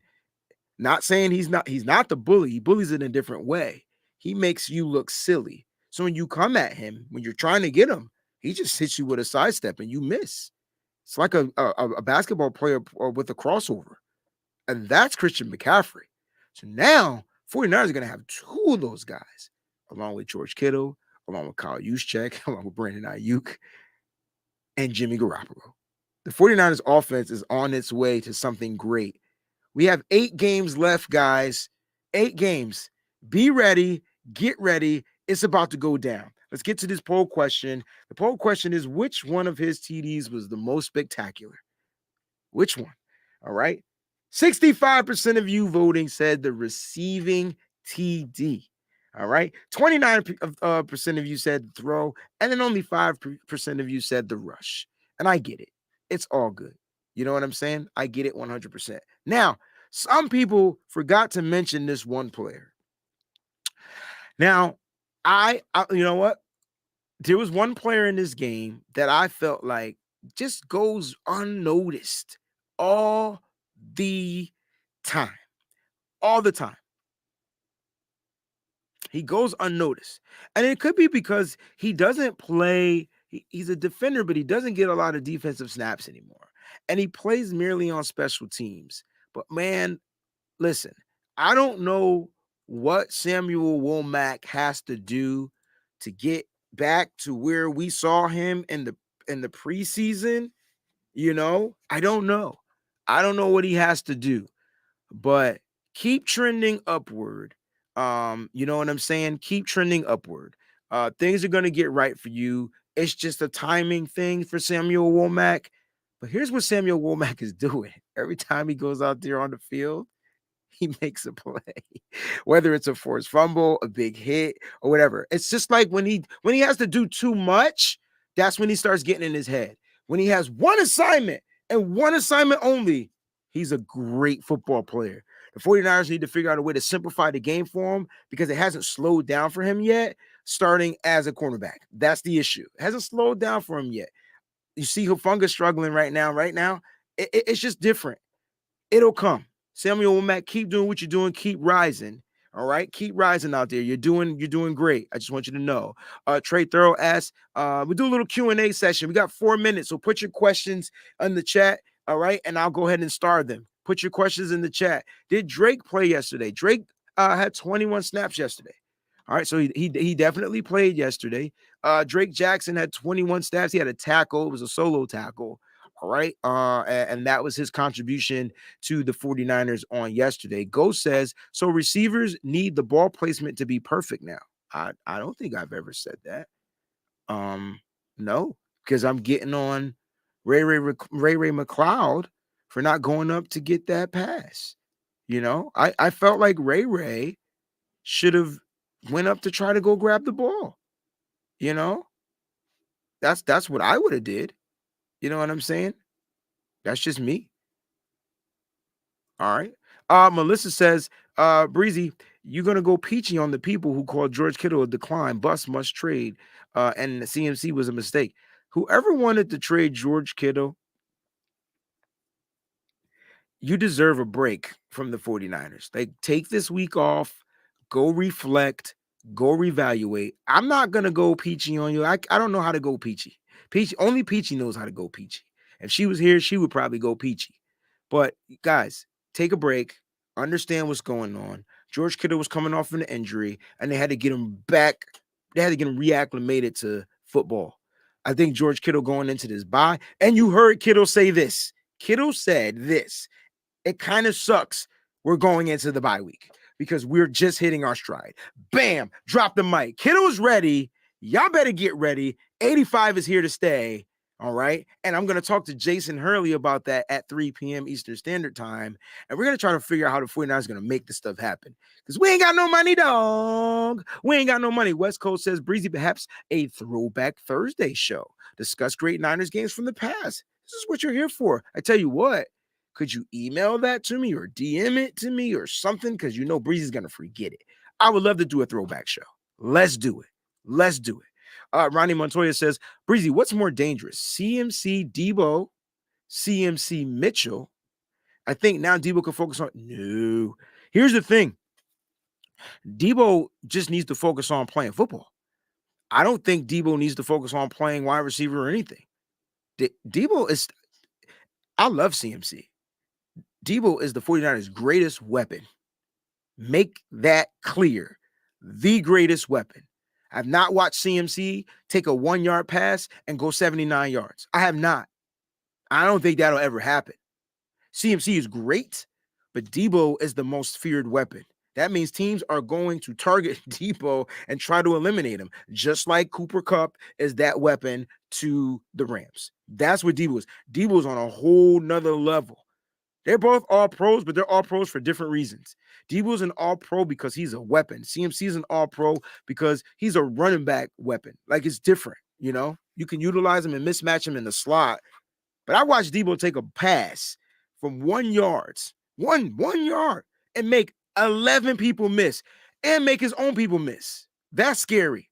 Not saying he's not the bully. He bullies in a different way. He makes you look silly. So when you come at him, when you're trying to get him, he just hits you with a sidestep and you miss. It's like a basketball player with a crossover. And that's Christian McCaffrey. So now 49ers are going to have two of those guys, along with George Kittle, along with Kyle Juszczyk, along with Brandon Ayuk, and Jimmy Garoppolo. The 49ers offense is on its way to something great. We have 8 games left, guys. 8 games. Be ready. Get ready. It's about to go down. Let's get to this poll question. The poll question is, which one of his TDs was the most spectacular? Which one? All right. 65% of you voting said the receiving TD. All right. 29% of you said throw, and then only 5% of you said the rush. And I get it. It's all good. You know what I'm saying? I get it 100%. Now, some people forgot to mention this one player. Now, I you know what? There was one player in this game that I felt like just goes unnoticed all the time. All the time. He goes unnoticed. And it could be because he doesn't play. He's a defender, but he doesn't get a lot of defensive snaps anymore. And he plays merely on special teams. But man, listen, I don't know what Samuel Womack has to do to get back to where we saw him in the preseason. You know, I don't know. I don't know what he has to do, but keep trending upward. You know what I'm saying? Keep trending upward. Things are going to get right for you. It's just a timing thing for Samuel Womack. But here's what Samuel Womack is doing. Every time he goes out there on the field, he makes a play, whether it's a forced fumble, a big hit, or whatever. It's just like when he has to do too much, that's when he starts getting in his head. When he has one assignment and one assignment only, he's a great football player. The 49ers need to figure out a way to simplify the game for him because it hasn't slowed down for him yet, starting as a cornerback. That's the issue. It hasn't slowed down for him yet. You see Hufanga struggling right now. It's just different. It'll come. Samuel Womack, keep doing what you're doing. Keep rising. All right. Keep rising out there. You're doing great. I just want you to know. Trey Thorough asks, we do a little Q&A session. We got 4 minutes. So put your questions in the chat. All right. And I'll go ahead and star them. Put your questions in the chat. Did Drake play yesterday? Drake had 21 snaps yesterday. All right. So he definitely played yesterday. Drake Jackson had 21 snaps. He had a tackle. It was a solo tackle. All right. And that was his contribution to the 49ers on yesterday. Ghost says, so receivers need the ball placement to be perfect now. I don't think I've ever said that. No, because I'm getting on Ray McLeod for not going up to get that pass. You know, I felt like Ray should have went up to try to go grab the ball. You know, that's what I would have did. You know what I'm saying? That's just me. All right. Melissa says, Breezy, you're going to go peachy on the people who called George Kittle a decline, bust, must trade, and the CMC was a mistake. Whoever wanted to trade George Kittle, you deserve a break from the 49ers. Like, take this week off, go reflect, go reevaluate. I'm not going to go peachy on you. I don't know how to go peachy. Only Peachy knows how to go peachy. If she was here, she would probably go peachy. But guys, take a break. Understand what's going on. George Kittle was coming off an injury, and they had to get him back. They had to get him reacclimated to football. I think George Kittle going into this bye, and you heard Kittle say this. Kittle said this. It kind of sucks we're going into the bye week because we're just hitting our stride. Bam, drop the mic. Kittle's ready. Y'all better get ready. 85 is here to stay. All right. And I'm going to talk to Jason Hurley about that at 3 p.m. Eastern Standard Time. And we're going to try to figure out how the 49ers is going to make this stuff happen. Because we ain't got no money, dog. We ain't got no money. West Coast says, Breezy, perhaps a throwback Thursday show. Discuss great Niners games from the past. This is what you're here for. I tell you what. Could you email that to me or DM it to me or something? Because you know Breezy's going to forget it. I would love to do a throwback show. Let's do it. Let's do it. Ronnie Montoya says, Breezy, what's more dangerous? CMC Debo, CMC Mitchell, I think now Debo can focus on. No. Here's the thing. Debo just needs to focus on playing football. I don't think Debo needs to focus on playing wide receiver or anything. Debo is. I love CMC. Debo is the 49ers' greatest weapon. Make that clear. The greatest weapon. I've not watched CMC take a 1-yard pass and go 79 yards. I have not. I don't think that'll ever happen. CMC is great, but Debo is the most feared weapon. That means teams are going to target Debo and try to eliminate him, just like Cooper Kupp is that weapon to the Rams. That's what Debo is. Debo's on a whole nother level. They're both all pros, but they're all pros for different reasons. Debo's an all pro because he's a weapon. CMC's an all pro because he's a running back weapon. Like, it's different, you know? You can utilize him and mismatch him in the slot. But I watched Debo take a pass from 1 yard, one yard, and make 11 people miss and make his own people miss. That's scary.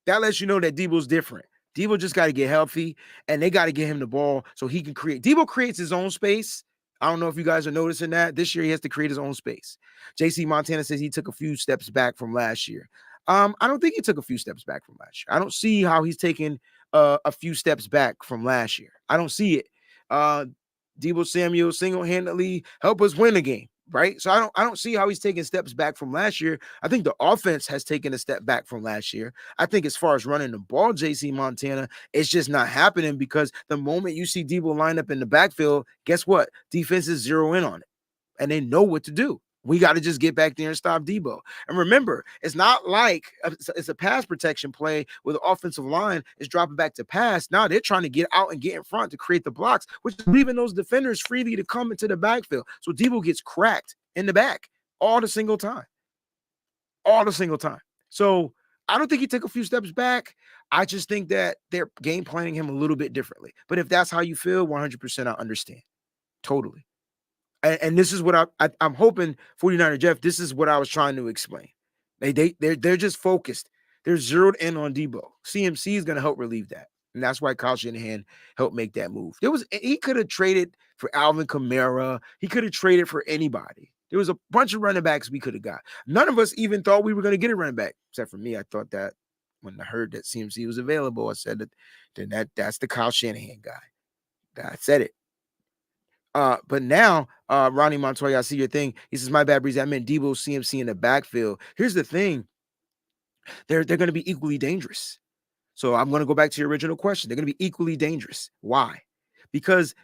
That lets you know that Debo's different. Debo just got to get healthy, and they got to get him the ball so he can create. Debo creates his own space. I don't know if you guys are noticing that. This year, he has to create his own space. JC Montana says he took a few steps back from last year. I don't think he took a few steps back from last year. I don't see how he's taken a few steps back from last year. I don't see it. Debo Samuel single-handedly helped us win a game, right? So I don't see how he's taking steps back from last year. I think the offense has taken a step back from last year. I think as far as running the ball, JC Montana, it's just not happening because the moment you see Debo line up in the backfield, guess what? Defenses zero in on it, and they know what to do. We got to just get back there and stop Debo. And remember, it's not like it's a pass protection play where the offensive line is dropping back to pass. Now they're trying to get out and get in front to create the blocks, which is leaving those defenders freely to come into the backfield. So Debo gets cracked in the back all the single time. So I don't think he took a few steps back. I just think that they're game planning him a little bit differently. But if that's how you feel, 100% I understand. Totally. And this is what I'm hoping, 49er Jeff, this is what I was trying to explain. They're just focused. They're zeroed in on Debo. CMC is going to help relieve that. And that's why Kyle Shanahan helped make that move. He could have traded for Alvin Kamara. He could have traded for anybody. There was a bunch of running backs we could have got. None of us even thought we were going to get a running back, except for me. I thought that when I heard that CMC was available, I said that's the Kyle Shanahan guy. I said it. But now, Ronnie Montoya, I see your thing. He says, my bad, Breezy. I meant Debo, CMC in the backfield. Here's the thing. They're going to be equally dangerous. So I'm going to go back to your original question. They're going to be equally dangerous. Why? Because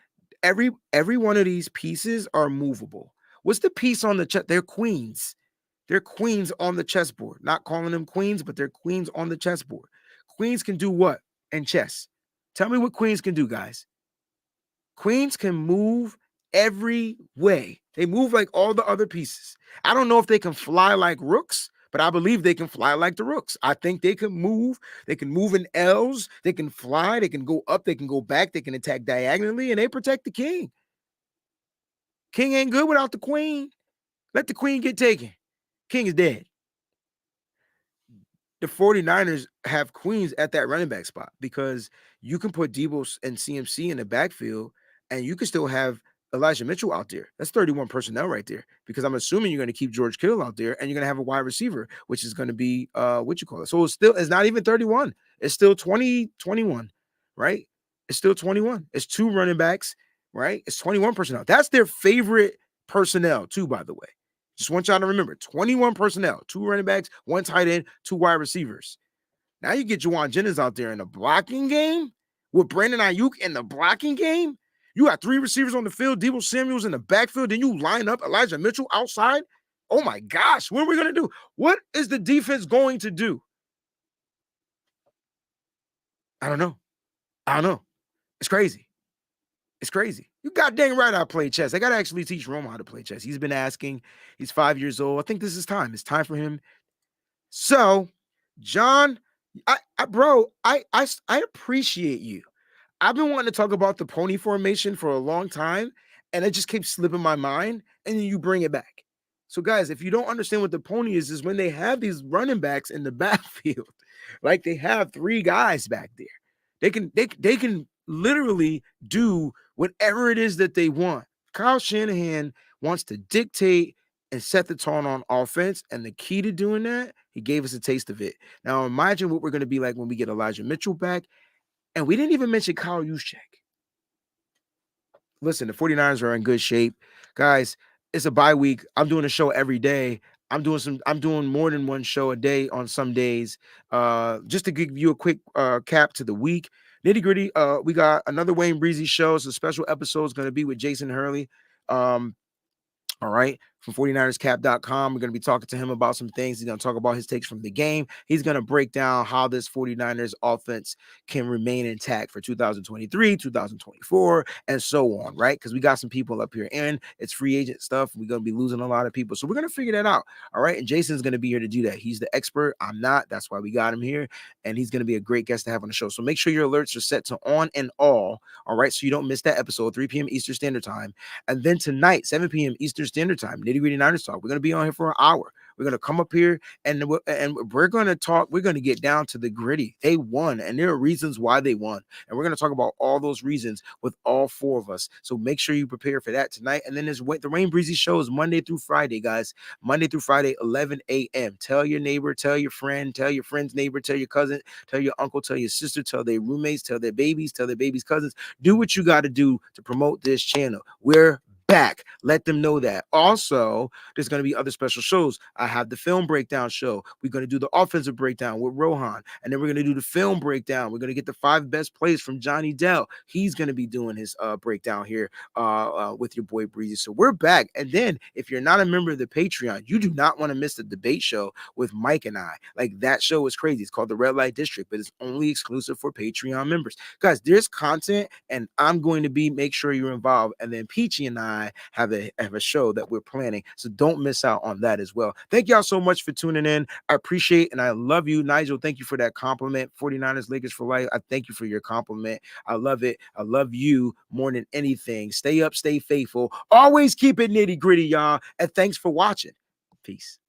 every one of these pieces are movable. What's the piece on the chest? They're queens. They're queens on the chessboard. Not calling them queens, but they're queens on the chessboard. Queens can do what in chess? Tell me what queens can do, guys. Queens can move every way. They move like all the other pieces. I don't know if they can fly like rooks, but I believe they can fly like the rooks. I think they can move. They can move in L's. They can fly. They can go up. They can go back. They can attack diagonally, and they protect the king. King ain't good without the queen. Let the queen get taken. King is dead. The 49ers have queens at that running back spot because you can put Debo and CMC in the backfield, and you can still have Elijah Mitchell out there. That's 31 personnel right there, because I'm assuming you're going to keep George Kittle out there, and you're going to have a wide receiver, which is going to be So it's not even 31. It's still 21, right? It's still 21. It's 2 running backs, right? It's 21 personnel. That's their favorite personnel too, by the way. Just want y'all to remember, 21 personnel, 2 running backs, 1 tight end, 2 wide receivers. Now you get Juwan Jennings out there in the blocking game with Brandon Ayuk in the blocking game. You got 3 receivers on the field, Debo Samuel's in the backfield, then you line up Elijah Mitchell outside. Oh my gosh, what are we going to do? What is the defense going to do? I don't know. It's crazy. You got dang right I play chess. I got to actually teach Roma how to play chess. He's been asking. He's 5 years old. I think this is time. It's time for him. So, John, I appreciate you. I've been wanting to talk about the pony formation for a long time, and it just keeps slipping my mind, and then you bring it back. So, guys, if you don't understand what the pony is when they have these running backs in the backfield, like they have 3 guys back there. They can literally do whatever it is that they want. Kyle Shanahan wants to dictate and set the tone on offense. And the key to doing that, he gave us a taste of it. Now, imagine what we're going to be like when we get Elijah Mitchell back. And we didn't even mention Kyle Juszczyk. Listen, the 49ers are in good shape. Guys, it's a bye week. I'm doing a show every day. I'm doing more than one show a day on some days. Just to give you a quick cap to the week. Nitty gritty, we got another WayneBreezie show. It's a special episode. It's going to be with Jason Hurley. All right, from 49erscap.com. We're going to be talking to him about some things. He's going to talk about his takes from the game. He's going to break down how this 49ers offense can remain intact for 2023, 2024, and so on, right? Because we got some people up here, and it's free agent stuff. We're going to be losing a lot of people. So we're going to figure that out, all right? And Jason's going to be here to do that. He's the expert. I'm not. That's why we got him here, and he's going to be a great guest to have on the show. So make sure your alerts are set to on and all right, so you don't miss that episode, 3 p.m. Eastern Standard Time. And then tonight, 7 p.m. Eastern Standard Time, Nitty Gritty Niners Talk. We're going to be on here for an hour. We're going to come up here and we're going to talk. We're going to get down to the gritty. They won, and there are reasons why they won. And we're going to talk about all those reasons with all four of us. So make sure you prepare for that tonight. And then there's the WayneBreezie show is Monday through Friday, guys. Monday through Friday, 11 a.m. Tell your neighbor, tell your friend, tell your friend's neighbor, tell your cousin, tell your uncle, tell your sister, tell their roommates, tell their babies, tell their babies' cousins. Do what you got to do to promote this channel. We're back. Let them know that. Also, there's going to be other special shows. I have the film breakdown show. We're going to do the offensive breakdown with Rohan, and then we're going to do the film breakdown. We're going to get the 5 best plays from Johnny Dell. He's going to be doing his breakdown here with your boy Breezy. So we're back. And then if you're not a member of the Patreon, you do not want to miss the debate show with Mike and I. Like, that show is crazy. It's called the Red Light District, but it's only exclusive for Patreon members. Guys, there's content, and I'm going to make sure you're involved. And then Peachy and I have a show that we're planning, so don't miss out on that as well. Thank y'all so much for tuning in. I appreciate and I love you. Nigel, thank you for that compliment. 49ers Lakers for life. I thank you for your compliment. I love it. I love you more than anything. Stay up, stay faithful. Always keep it nitty gritty, y'all. And thanks for watching. Peace.